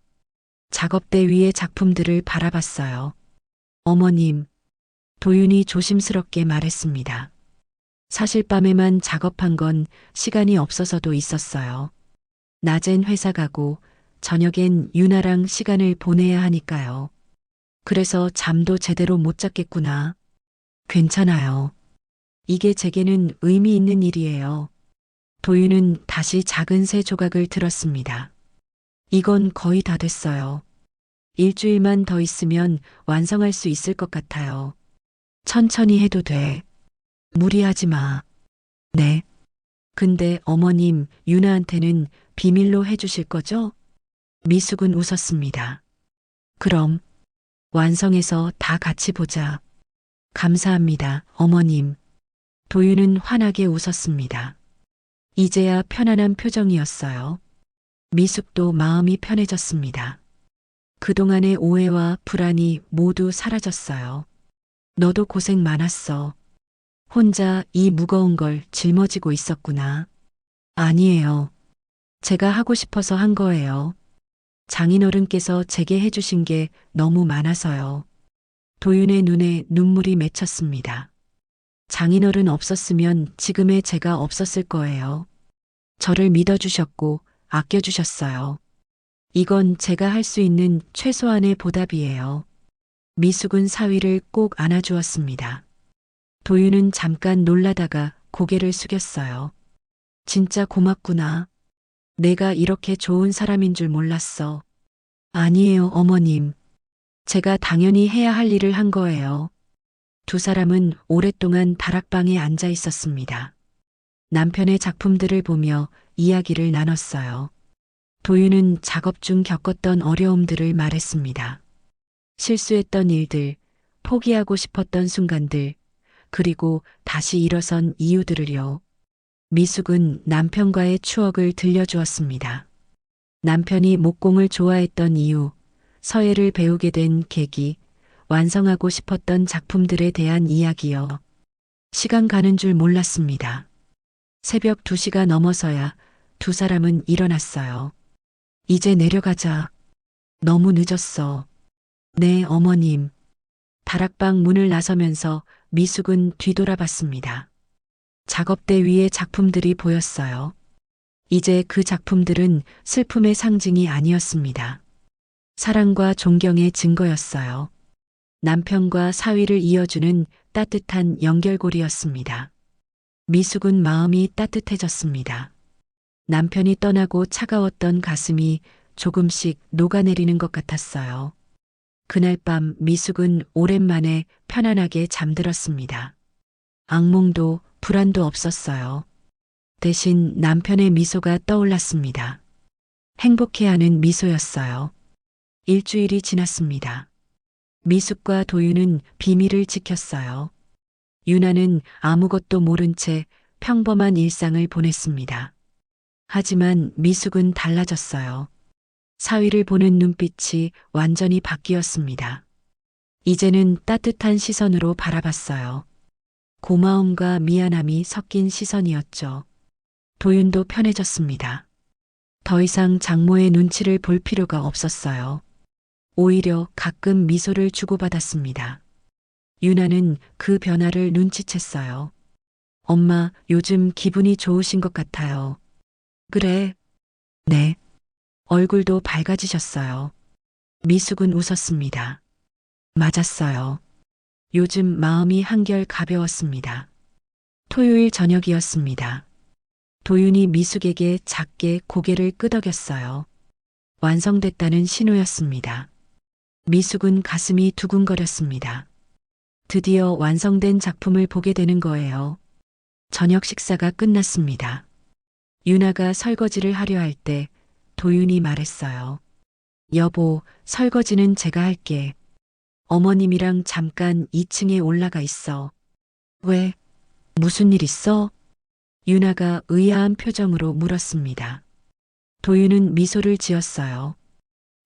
작업대 위의 작품들을 바라봤어요. 어머님, 도윤이 조심스럽게 말했습니다. 사실 밤에만 작업한 건 시간이 없어서도 있었어요. 낮엔 회사 가고 저녁엔 유나랑 시간을 보내야 하니까요. 그래서 잠도 제대로 못 잤겠구나. 괜찮아요. 이게 제게는 의미 있는 일이에요. 도윤은 다시 작은 새 조각을 들었습니다. 이건 거의 다 됐어요. 일주일만 더 있으면 완성할 수 있을 것 같아요. 천천히 해도 돼. 무리하지 마. 네. 근데 어머님, 유나한테는 비밀로 해주실 거죠? 미숙은 웃었습니다. 그럼, 완성해서 다 같이 보자. 감사합니다, 어머님. 도윤은 환하게 웃었습니다. 이제야 편안한 표정이었어요. 미숙도 마음이 편해졌습니다. 그동안의 오해와 불안이 모두 사라졌어요. 너도 고생 많았어. 혼자 이 무거운 걸 짊어지고 있었구나. 아니에요. 제가 하고 싶어서 한 거예요. 장인어른께서 제게 해주신 게 너무 많아서요. 도윤의 눈에 눈물이 맺혔습니다. 장인어른 없었으면 지금의 제가 없었을 거예요. 저를 믿어주셨고 아껴주셨어요. 이건 제가 할 수 있는 최소한의 보답이에요. 미숙은 사위를 꼭 안아주었습니다. 도윤은 잠깐 놀라다가 고개를 숙였어요. 진짜 고맙구나. 내가 이렇게 좋은 사람인 줄 몰랐어. 아니에요, 어머님. 제가 당연히 해야 할 일을 한 거예요. 두 사람은 오랫동안 다락방에 앉아 있었습니다. 남편의 작품들을 보며 이야기를 나눴어요. 도윤은 작업 중 겪었던 어려움들을 말했습니다. 실수했던 일들, 포기하고 싶었던 순간들, 그리고 다시 일어선 이유들을요. 미숙은 남편과의 추억을 들려주었습니다. 남편이 목공을 좋아했던 이유, 서예를 배우게 된 계기, 완성하고 싶었던 작품들에 대한 이야기요. 시간 가는 줄 몰랐습니다. 새벽 2시가 넘어서야 두 사람은 일어났어요. 이제 내려가자. 너무 늦었어. 네, 어머님. 다락방 문을 나서면서 미숙은 뒤돌아봤습니다. 작업대 위에 작품들이 보였어요. 이제 그 작품들은 슬픔의 상징이 아니었습니다. 사랑과 존경의 증거였어요. 남편과 사위를 이어주는 따뜻한 연결고리였습니다. 미숙은 마음이 따뜻해졌습니다. 남편이 떠나고 차가웠던 가슴이 조금씩 녹아내리는 것 같았어요. 그날 밤 미숙은 오랜만에 편안하게 잠들었습니다. 악몽도 불안도 없었어요. 대신 남편의 미소가 떠올랐습니다. 행복해하는 미소였어요. 일주일이 지났습니다. 미숙과 도윤은 비밀을 지켰어요. 유나는 아무것도 모른 채 평범한 일상을 보냈습니다. 하지만 미숙은 달라졌어요. 사위를 보는 눈빛이 완전히 바뀌었습니다. 이제는 따뜻한 시선으로 바라봤어요. 고마움과 미안함이 섞인 시선이었죠. 도윤도 편해졌습니다. 더 이상 장모의 눈치를 볼 필요가 없었어요. 오히려 가끔 미소를 주고받았습니다. 유나는 그 변화를 눈치챘어요. 엄마, 요즘 기분이 좋으신 것 같아요. 그래. 네. 얼굴도 밝아지셨어요. 미숙은 웃었습니다. 맞았어요. 요즘 마음이 한결 가벼웠습니다. 토요일 저녁이었습니다. 도윤이 미숙에게 작게 고개를 끄덕였어요. 완성됐다는 신호였습니다. 미숙은 가슴이 두근거렸습니다. 드디어 완성된 작품을 보게 되는 거예요. 저녁 식사가 끝났습니다. 유나가 설거지를 하려 할 때 도윤이 말했어요. 여보, 설거지는 제가 할게. 어머님이랑 잠깐 2층에 올라가 있어. 왜? 무슨 일 있어? 유나가 의아한 표정으로 물었습니다. 도윤은 미소를 지었어요.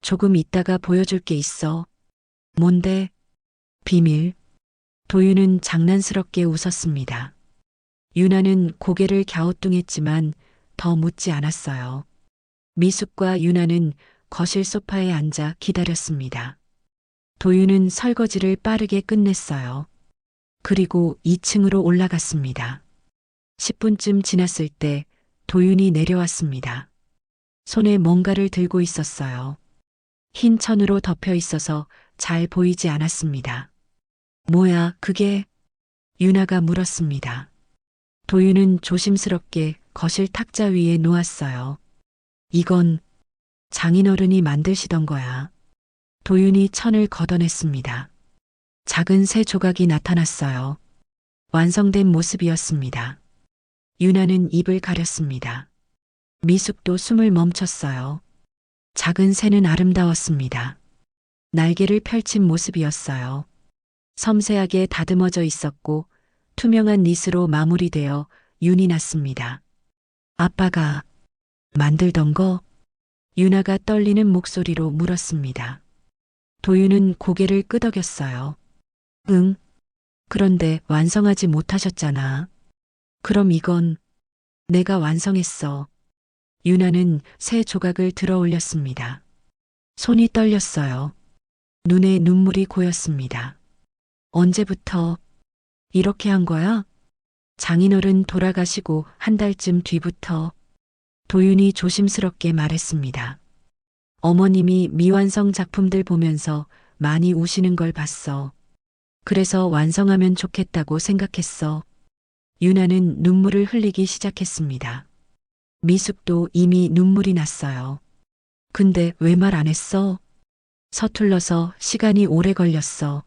조금 있다가 보여줄 게 있어. 뭔데? 비밀. 도윤은 장난스럽게 웃었습니다. 유나는 고개를 갸우뚱했지만 더 묻지 않았어요. 미숙과 유나는 거실 소파에 앉아 기다렸습니다. 도윤은 설거지를 빠르게 끝냈어요. 그리고 2층으로 올라갔습니다. 10분쯤 지났을 때 도윤이 내려왔습니다. 손에 뭔가를 들고 있었어요. 흰 천으로 덮여 있어서 잘 보이지 않았습니다. 뭐야, 그게? 유나가 물었습니다. 도윤은 조심스럽게 거실 탁자 위에 놓았어요. 이건 장인어른이 만드시던 거야. 도윤이 천을 걷어냈습니다. 작은 새 조각이 나타났어요. 완성된 모습이었습니다. 유나는 입을 가렸습니다. 미숙도 숨을 멈췄어요. 작은 새는 아름다웠습니다. 날개를 펼친 모습이었어요. 섬세하게 다듬어져 있었고 투명한 닛으로 마무리되어 윤이 났습니다. 아빠가 만들던 거? 유나가 떨리는 목소리로 물었습니다. 도윤은 고개를 끄덕였어요. 응. 그런데 완성하지 못하셨잖아. 그럼 이건 내가 완성했어. 유나는 새 조각을 들어 올렸습니다. 손이 떨렸어요. 눈에 눈물이 고였습니다. 언제부터 이렇게 한 거야? 장인어른 돌아가시고 한 달쯤 뒤부터. 도윤이 조심스럽게 말했습니다. 어머님이 미완성 작품들 보면서 많이 우시는 걸 봤어. 그래서 완성하면 좋겠다고 생각했어. 유나는 눈물을 흘리기 시작했습니다. 미숙도 이미 눈물이 났어요. 근데 왜 말 안 했어? 서툴러서 시간이 오래 걸렸어.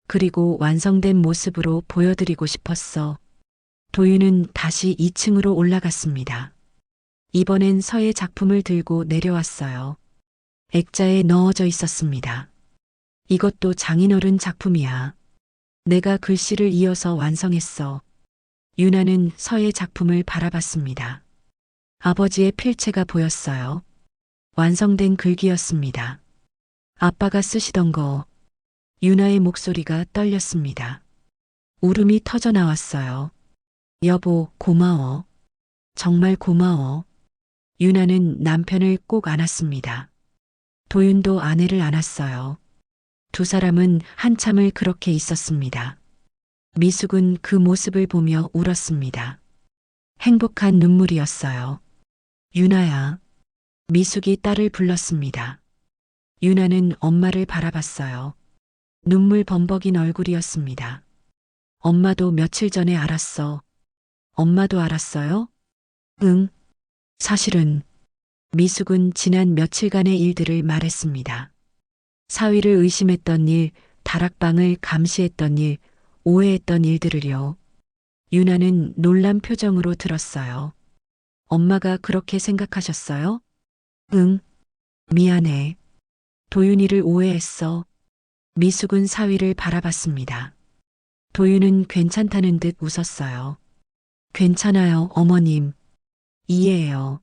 그리고 완성된 모습으로 보여드리고 싶었어. 도윤은 다시 2층으로 올라갔습니다. 이번엔 서의 작품을 들고 내려왔어요. 액자에 넣어져 있었습니다. 이것도 장인어른 작품이야. 내가 글씨를 이어서 완성했어. 유나는 서의 작품을 바라봤습니다. 아버지의 필체가 보였어요. 완성된 글귀였습니다. 아빠가 쓰시던 거. 유나의 목소리가 떨렸습니다. 울음이 터져 나왔어요. 여보, 고마워. 정말 고마워. 유나는 남편을 꼭 안았습니다. 도윤도 아내를 안았어요. 두 사람은 한참을 그렇게 있었습니다. 미숙은 그 모습을 보며 울었습니다. 행복한 눈물이었어요. 유나야. 미숙이 딸을 불렀습니다. 유나는 엄마를 바라봤어요. 눈물 범벅인 얼굴이었습니다. 엄마도 며칠 전에 알았어. 엄마도 알았어요? 응. 사실은 미숙은 지난 며칠간의 일들을 말했습니다. 사위를 의심했던 일, 다락방을 감시했던 일, 오해했던 일들을요. 유나는 놀란 표정으로 들었어요. 엄마가 그렇게 생각하셨어요? 응. 미안해. 도윤이를 오해했어. 미숙은 사위를 바라봤습니다. 도윤은 괜찮다는 듯 웃었어요. 괜찮아요, 어머님. 이해해요.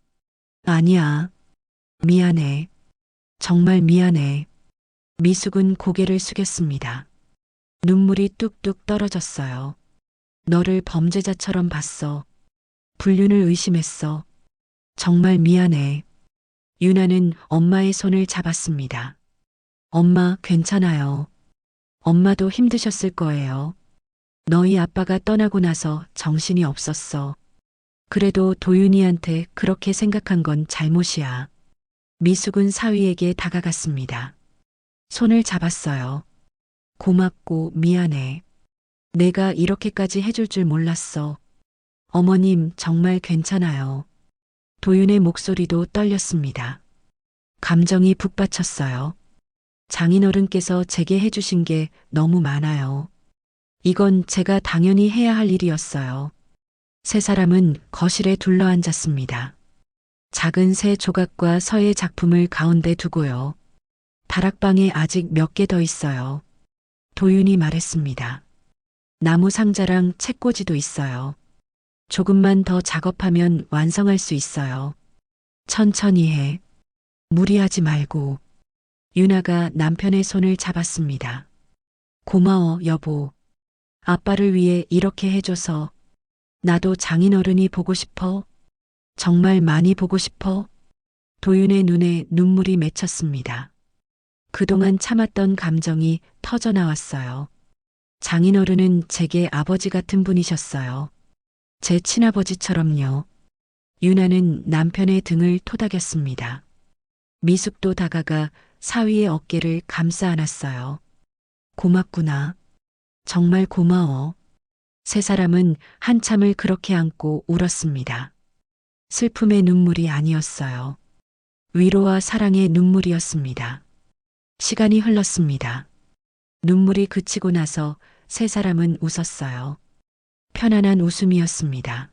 아니야. 미안해. 정말 미안해. 미숙은 고개를 숙였습니다. 눈물이 뚝뚝 떨어졌어요. 너를 범죄자처럼 봤어. 불륜을 의심했어. 정말 미안해. 유나는 엄마의 손을 잡았습니다. 엄마, 괜찮아요. 엄마도 힘드셨을 거예요. 너희 아빠가 떠나고 나서 정신이 없었어. 그래도 도윤이한테 그렇게 생각한 건 잘못이야. 미숙은 사위에게 다가갔습니다. 손을 잡았어요. 고맙고 미안해. 내가 이렇게까지 해줄 줄 몰랐어. 어머님, 정말 괜찮아요. 도윤의 목소리도 떨렸습니다. 감정이 북받쳤어요. 장인어른께서 제게 해주신 게 너무 많아요. 이건 제가 당연히 해야 할 일이었어요. 세 사람은 거실에 둘러앉았습니다. 작은 새 조각과 서의 작품을 가운데 두고요. 다락방에 아직 몇 개 더 있어요. 도윤이 말했습니다. 나무 상자랑 책꽂이도 있어요. 조금만 더 작업하면 완성할 수 있어요. 천천히 해. 무리하지 말고. 유나가 남편의 손을 잡았습니다. 고마워, 여보. 아빠를 위해 이렇게 해줘서. 나도 장인어른이 보고 싶어. 정말 많이 보고 싶어. 도윤의 눈에 눈물이 맺혔습니다. 그동안 참았던 감정이 터져 나왔어요. 장인어른은 제게 아버지 같은 분이셨어요. 제 친아버지처럼요. 유나는 남편의 등을 토닥였습니다. 미숙도 다가가 사위의 어깨를 감싸 안았어요. 고맙구나. 정말 고마워. 세 사람은 한참을 그렇게 안고 울었습니다. 슬픔의 눈물이 아니었어요. 위로와 사랑의 눈물이었습니다. 시간이 흘렀습니다. 눈물이 그치고 나서 세 사람은 웃었어요. 편안한 웃음이었습니다.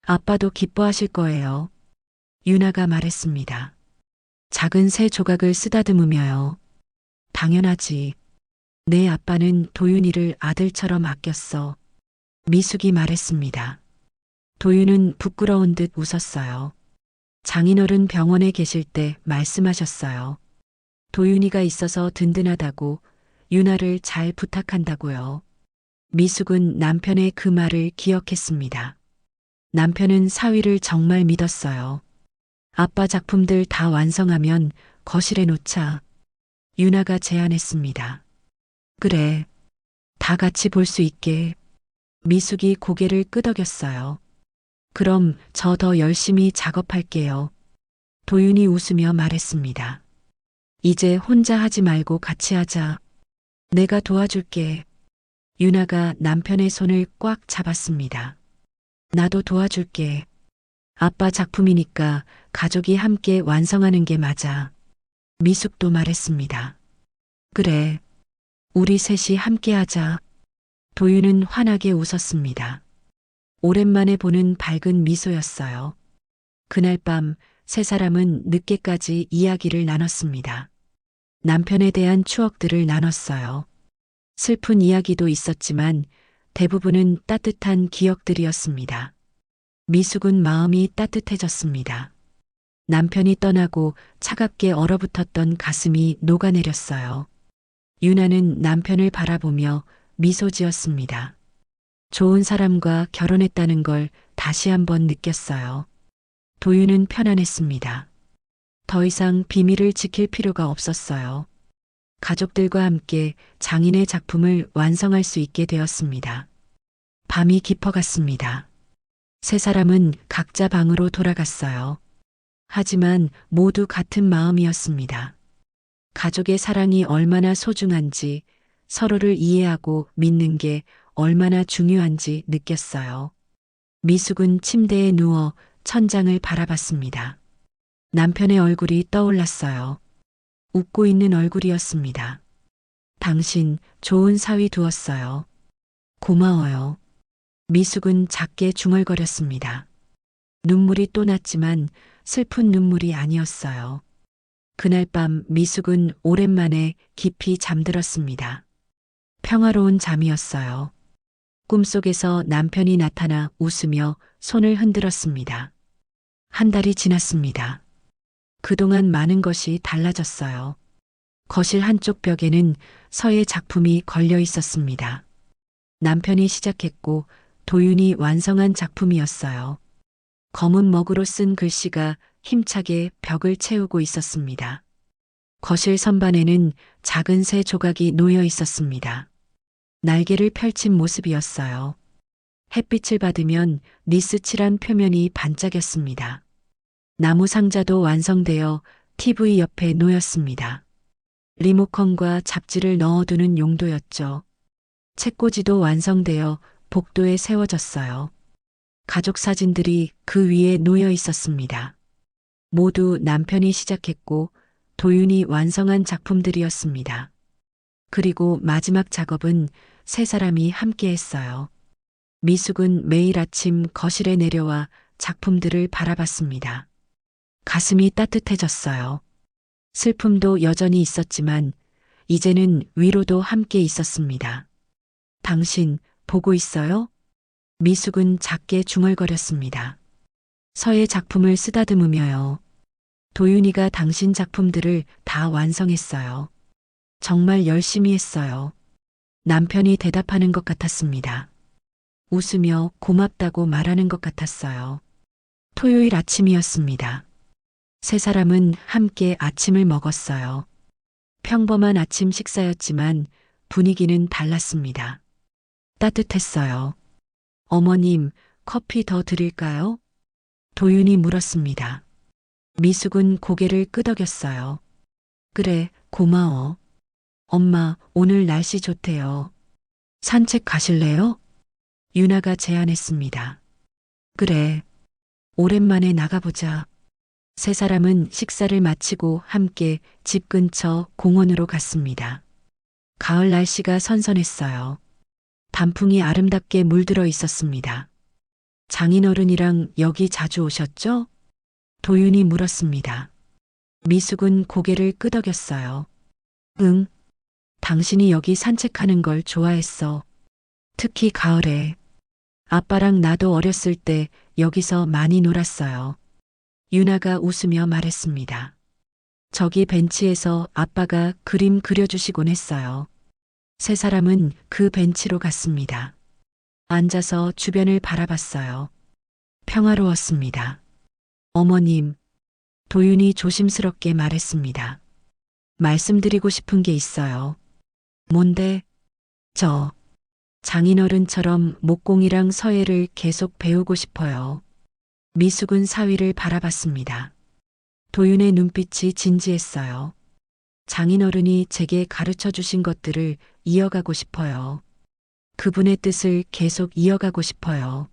아빠도 기뻐하실 거예요. 유나가 말했습니다. 작은 새 조각을 쓰다듬으며요. 당연하지. 내 아빠는 도윤이를 아들처럼 아꼈어. 미숙이 말했습니다. 도윤은 부끄러운 듯 웃었어요. 장인어른 병원에 계실 때 말씀하셨어요. 도윤이가 있어서 든든하다고, 유나를 잘 부탁한다고요. 미숙은 남편의 그 말을 기억했습니다. 남편은 사위를 정말 믿었어요. 아빠 작품들 다 완성하면 거실에 놓자. 유나가 제안했습니다. 그래. 다 같이 볼 수 있게. 미숙이 고개를 끄덕였어요. 그럼 저 더 열심히 작업할게요. 도윤이 웃으며 말했습니다. 이제 혼자 하지 말고 같이 하자. 내가 도와줄게. 유나가 남편의 손을 꽉 잡았습니다. 나도 도와줄게. 아빠 작품이니까 가족이 함께 완성하는 게 맞아. 미숙도 말했습니다. 그래. 우리 셋이 함께 하자. 도윤은 환하게 웃었습니다. 오랜만에 보는 밝은 미소였어요. 그날 밤 세 사람은 늦게까지 이야기를 나눴습니다. 남편에 대한 추억들을 나눴어요. 슬픈 이야기도 있었지만 대부분은 따뜻한 기억들이었습니다. 미숙은 마음이 따뜻해졌습니다. 남편이 떠나고 차갑게 얼어붙었던 가슴이 녹아내렸어요. 유나는 남편을 바라보며 미소 지었습니다. 좋은 사람과 결혼했다는 걸 다시 한번 느꼈어요. 도윤은 편안했습니다. 더 이상 비밀을 지킬 필요가 없었어요. 가족들과 함께 장인의 작품을 완성할 수 있게 되었습니다. 밤이 깊어갔습니다. 세 사람은 각자 방으로 돌아갔어요. 하지만 모두 같은 마음이었습니다. 가족의 사랑이 얼마나 소중한지, 서로를 이해하고 믿는 게 얼마나 중요한지 느꼈어요. 미숙은 침대에 누워 천장을 바라봤습니다. 남편의 얼굴이 떠올랐어요. 웃고 있는 얼굴이었습니다. 당신 좋은 사위 두었어요. 고마워요. 미숙은 작게 중얼거렸습니다. 눈물이 또 났지만 슬픈 눈물이 아니었어요. 그날 밤 미숙은 오랜만에 깊이 잠들었습니다. 평화로운 잠이었어요. 꿈속에서 남편이 나타나 웃으며 손을 흔들었습니다. 한 달이 지났습니다. 그동안 많은 것이 달라졌어요. 거실 한쪽 벽에는 서예 작품이 걸려 있었습니다. 남편이 시작했고 도윤이 완성한 작품이었어요. 검은 먹으로 쓴 글씨가 힘차게 벽을 채우고 있었습니다. 거실 선반에는 작은 새 조각이 놓여 있었습니다. 날개를 펼친 모습이었어요. 햇빛을 받으면 니스 칠한 표면이 반짝였습니다. 나무 상자도 완성되어 TV 옆에 놓였습니다. 리모컨과 잡지를 넣어두는 용도였죠. 책꽂이도 완성되어 복도에 세워졌어요. 가족 사진들이 그 위에 놓여 있었습니다. 모두 남편이 시작했고 도윤이 완성한 작품들이었습니다. 그리고 마지막 작업은 세 사람이 함께 했어요. 미숙은 매일 아침 거실에 내려와 작품들을 바라봤습니다. 가슴이 따뜻해졌어요. 슬픔도 여전히 있었지만 이제는 위로도 함께 있었습니다. 당신 보고 있어요? 미숙은 작게 중얼거렸습니다. 서예 작품을 쓰다듬으며요. 도윤이가 당신 작품들을 다 완성했어요. 정말 열심히 했어요. 남편이 대답하는 것 같았습니다. 웃으며 고맙다고 말하는 것 같았어요. 토요일 아침이었습니다. 세 사람은 함께 아침을 먹었어요. 평범한 아침 식사였지만 분위기는 달랐습니다. 따뜻했어요. 어머님, 커피 더 드릴까요? 도윤이 물었습니다. 미숙은 고개를 끄덕였어요. 그래, 고마워. 엄마, 오늘 날씨 좋대요. 산책 가실래요? 유나가 제안했습니다. 그래, 오랜만에 나가보자. 세 사람은 식사를 마치고 함께 집 근처 공원으로 갔습니다. 가을 날씨가 선선했어요. 단풍이 아름답게 물들어 있었습니다. 장인어른이랑 여기 자주 오셨죠? 도윤이 물었습니다. 미숙은 고개를 끄덕였어요. 응, 당신이 여기 산책하는 걸 좋아했어. 특히 가을에. 아빠랑 나도 어렸을 때 여기서 많이 놀았어요. 유나가 웃으며 말했습니다. 저기 벤치에서 아빠가 그림 그려주시곤 했어요. 세 사람은 그 벤치로 갔습니다. 앉아서 주변을 바라봤어요. 평화로웠습니다. 어머님, 도윤이 조심스럽게 말했습니다. 말씀드리고 싶은 게 있어요. 뭔데? 저 장인어른처럼 목공이랑 서예를 계속 배우고 싶어요. 미숙은 사위를 바라봤습니다. 도윤의 눈빛이 진지했어요. 장인어른이 제게 가르쳐 주신 것들을 이어가고 싶어요. 그분의 뜻을 계속 이어가고 싶어요.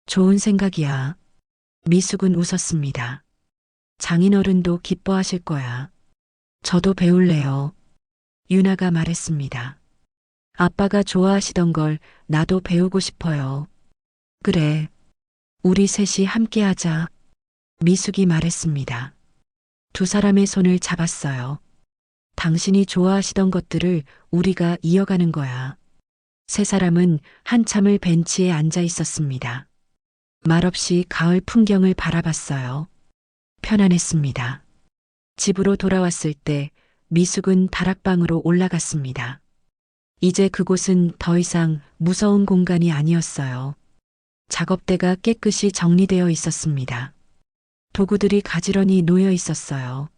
좋은 생각이야. 미숙은 웃었습니다. 장인어른도 기뻐하실 거야. 저도 배울래요. 유나가 말했습니다. 아빠가 좋아하시던 걸 나도 배우고 싶어요. 그래. 우리 셋이 함께 하자. 미숙이 말했습니다. 두 사람의 손을 잡았어요. 당신이 좋아하시던 것들을 우리가 이어가는 거야. 세 사람은 한참을 벤치에 앉아 있었습니다. 말없이 가을 풍경을 바라봤어요. 편안했습니다. 집으로 돌아왔을 때 미숙은 다락방으로 올라갔습니다. 이제 그곳은 더 이상 무서운 공간이 아니었어요. 작업대가 깨끗이 정리되어 있었습니다. 도구들이 가지런히 놓여 있었어요.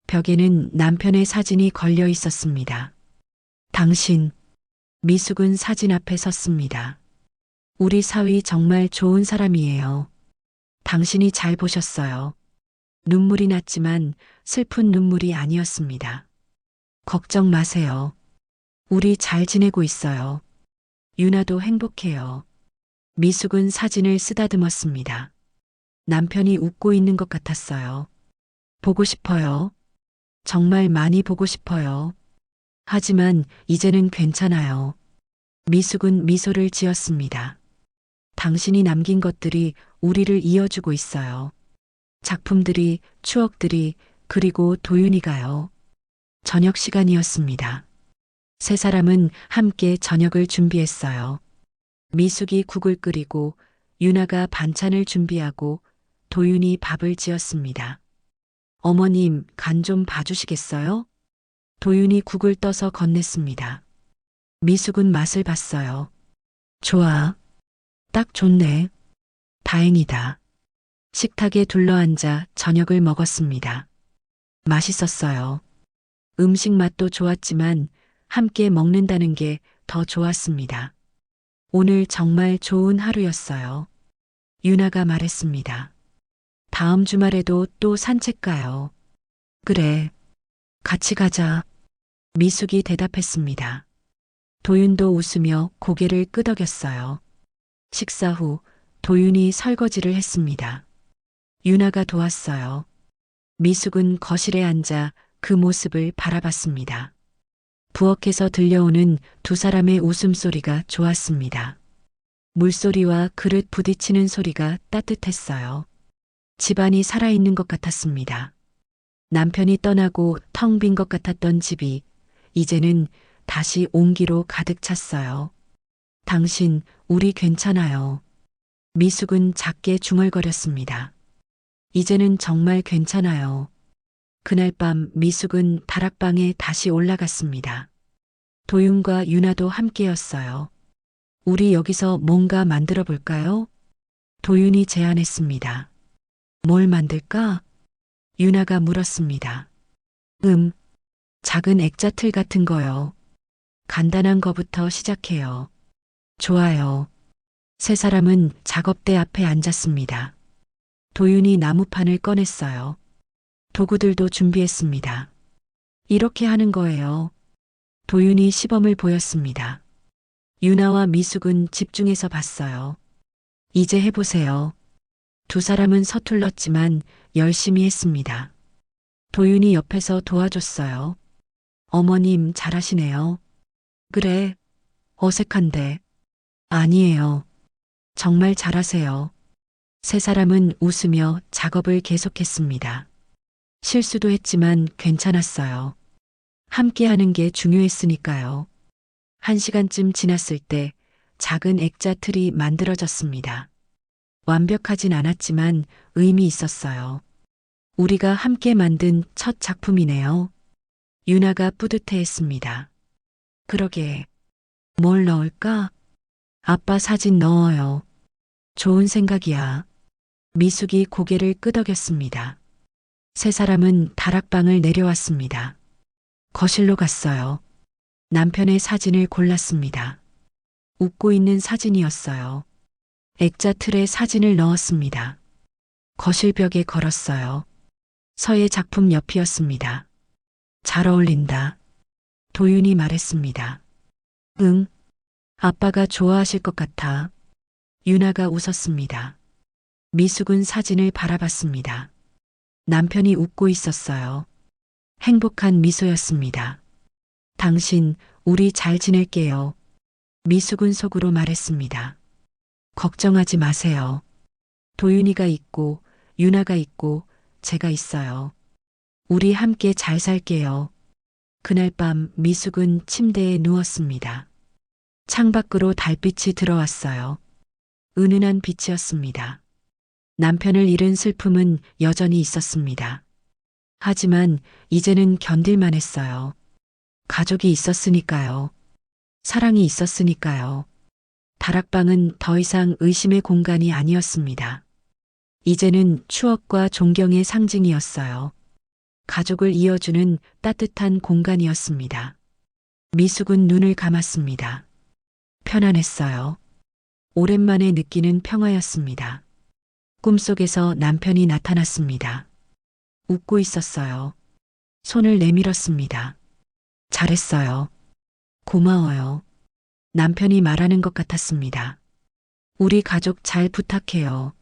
벽에는 남편의 사진이 걸려 있었습니다. 당신, 미숙은 사진 앞에 섰습니다. 우리 사위 정말 좋은 사람이에요. 당신이 잘 보셨어요. 눈물이 났지만 슬픈 눈물이 아니었습니다. 걱정 마세요. 우리 잘 지내고 있어요. 유나도 행복해요. 미숙은 사진을 쓰다듬었습니다. 남편이 웃고 있는 것 같았어요. 보고 싶어요. 정말 많이 보고 싶어요. 하지만 이제는 괜찮아요. 미숙은 미소를 지었습니다. 당신이 남긴 것들이 우리를 이어주고 있어요. 작품들이, 추억들이, 그리고 도윤이가요. 저녁 시간이었습니다. 세 사람은 함께 저녁을 준비했어요. 미숙이 국을 끓이고 유나가 반찬을 준비하고 도윤이 밥을 지었습니다. 어머님, 간 좀 봐주시겠어요? 도윤이 국을 떠서 건넸습니다. 미숙은 맛을 봤어요. 좋아. 딱 좋네. 다행이다. 식탁에 둘러앉아 저녁을 먹었습니다. 맛있었어요. 음식 맛도 좋았지만 함께 먹는다는 게 더 좋았습니다. 오늘 정말 좋은 하루였어요. 유나가 말했습니다. 다음 주말에도 또 산책 가요. 그래. 같이 가자. 미숙이 대답했습니다. 도윤도 웃으며 고개를 끄덕였어요. 식사 후 도윤이 설거지를 했습니다. 유나가 도왔어요. 미숙은 거실에 앉아 그 모습을 바라봤습니다. 부엌에서 들려오는 두 사람의 웃음소리가 좋았습니다. 물소리와 그릇 부딪히는 소리가 따뜻했어요. 집안이 살아있는 것 같았습니다. 남편이 떠나고 텅 빈 것 같았던 집이 이제는 다시 온기로 가득 찼어요. 당신, 우리 괜찮아요. 미숙은 작게 중얼거렸습니다. 이제는 정말 괜찮아요. 그날 밤 미숙은 다락방에 다시 올라갔습니다. 도윤과 유나도 함께였어요. 우리 여기서 뭔가 만들어 볼까요? 도윤이 제안했습니다. 뭘 만들까? 유나가 물었습니다. 작은 액자 틀 같은 거요. 간단한 거부터 시작해요. 좋아요. 세 사람은 작업대 앞에 앉았습니다. 도윤이 나무판을 꺼냈어요. 도구들도 준비했습니다. 이렇게 하는 거예요. 도윤이 시범을 보였습니다. 유나와 미숙은 집중해서 봤어요. 이제 해보세요. 두 사람은 서툴렀지만 열심히 했습니다. 도윤이 옆에서 도와줬어요. 어머님 잘하시네요. 그래. 어색한데. 아니에요. 정말 잘하세요. 세 사람은 웃으며 작업을 계속했습니다. 실수도 했지만 괜찮았어요. 함께 하는 게 중요했으니까요. 1시간쯤 지났을 때 작은 액자 틀이 만들어졌습니다. 완벽하진 않았지만 의미 있었어요. 우리가 함께 만든 첫 작품이네요. 유나가 뿌듯해했습니다. 그러게. 뭘 넣을까? 아빠 사진 넣어요. 좋은 생각이야. 미숙이 고개를 끄덕였습니다. 세 사람은 다락방을 내려왔습니다. 거실로 갔어요. 남편의 사진을 골랐습니다. 웃고 있는 사진이었어요. 액자 틀에 사진을 넣었습니다. 거실 벽에 걸었어요. 서의 작품 옆이었습니다. 잘 어울린다. 도윤이 말했습니다. 응. 아빠가 좋아하실 것 같아. 유나가 웃었습니다. 미숙은 사진을 바라봤습니다. 남편이 웃고 있었어요. 행복한 미소였습니다. 당신, 우리 잘 지낼게요. 미숙은 속으로 말했습니다. 걱정하지 마세요. 도윤이가 있고, 유나가 있고, 제가 있어요. 우리 함께 잘 살게요. 그날 밤 미숙은 침대에 누웠습니다. 창밖으로 달빛이 들어왔어요. 은은한 빛이었습니다. 남편을 잃은 슬픔은 여전히 있었습니다. 하지만 이제는 견딜만 했어요. 가족이 있었으니까요. 사랑이 있었으니까요. 다락방은 더 이상 의심의 공간이 아니었습니다. 이제는 추억과 존경의 상징이었어요. 가족을 이어주는 따뜻한 공간이었습니다. 미숙은 눈을 감았습니다. 편안했어요. 오랜만에 느끼는 평화였습니다. 꿈속에서 남편이 나타났습니다. 웃고 있었어요. 손을 내밀었습니다. 잘했어요. 고마워요. 남편이 말하는 것 같았습니다. 우리 가족 잘 부탁해요.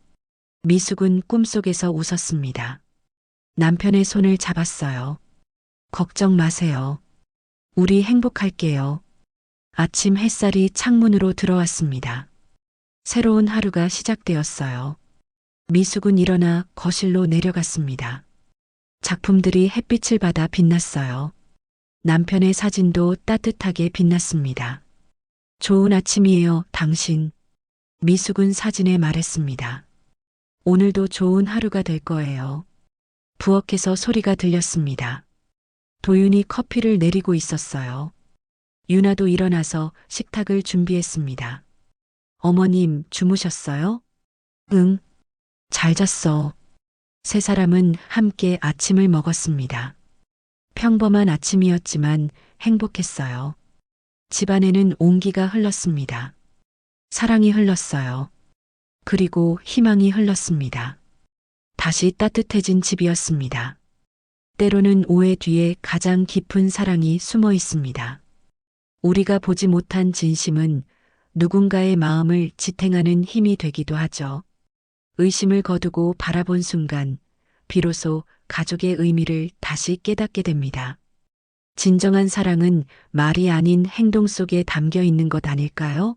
미숙은 꿈속에서 웃었습니다. 남편의 손을 잡았어요. 걱정 마세요. 우리 행복할게요. 아침 햇살이 창문으로 들어왔습니다. 새로운 하루가 시작되었어요. 미숙은 일어나 거실로 내려갔습니다. 작품들이 햇빛을 받아 빛났어요. 남편의 사진도 따뜻하게 빛났습니다. 좋은 아침이에요, 당신. 미숙은 사진에 말했습니다. 오늘도 좋은 하루가 될 거예요. 부엌에서 소리가 들렸습니다. 도윤이 커피를 내리고 있었어요. 유나도 일어나서 식탁을 준비했습니다. 어머님, 주무셨어요? 응. 잘 잤어. 세 사람은 함께 아침을 먹었습니다. 평범한 아침이었지만 행복했어요. 집안에는 온기가 흘렀습니다. 사랑이 흘렀어요. 그리고 희망이 흘렀습니다. 다시 따뜻해진 집이었습니다. 때로는 오해 뒤에 가장 깊은 사랑이 숨어 있습니다. 우리가 보지 못한 진심은 누군가의 마음을 지탱하는 힘이 되기도 하죠. 의심을 거두고 바라본 순간, 비로소 가족의 의미를 다시 깨닫게 됩니다. 진정한 사랑은 말이 아닌 행동 속에 담겨 있는 것 아닐까요?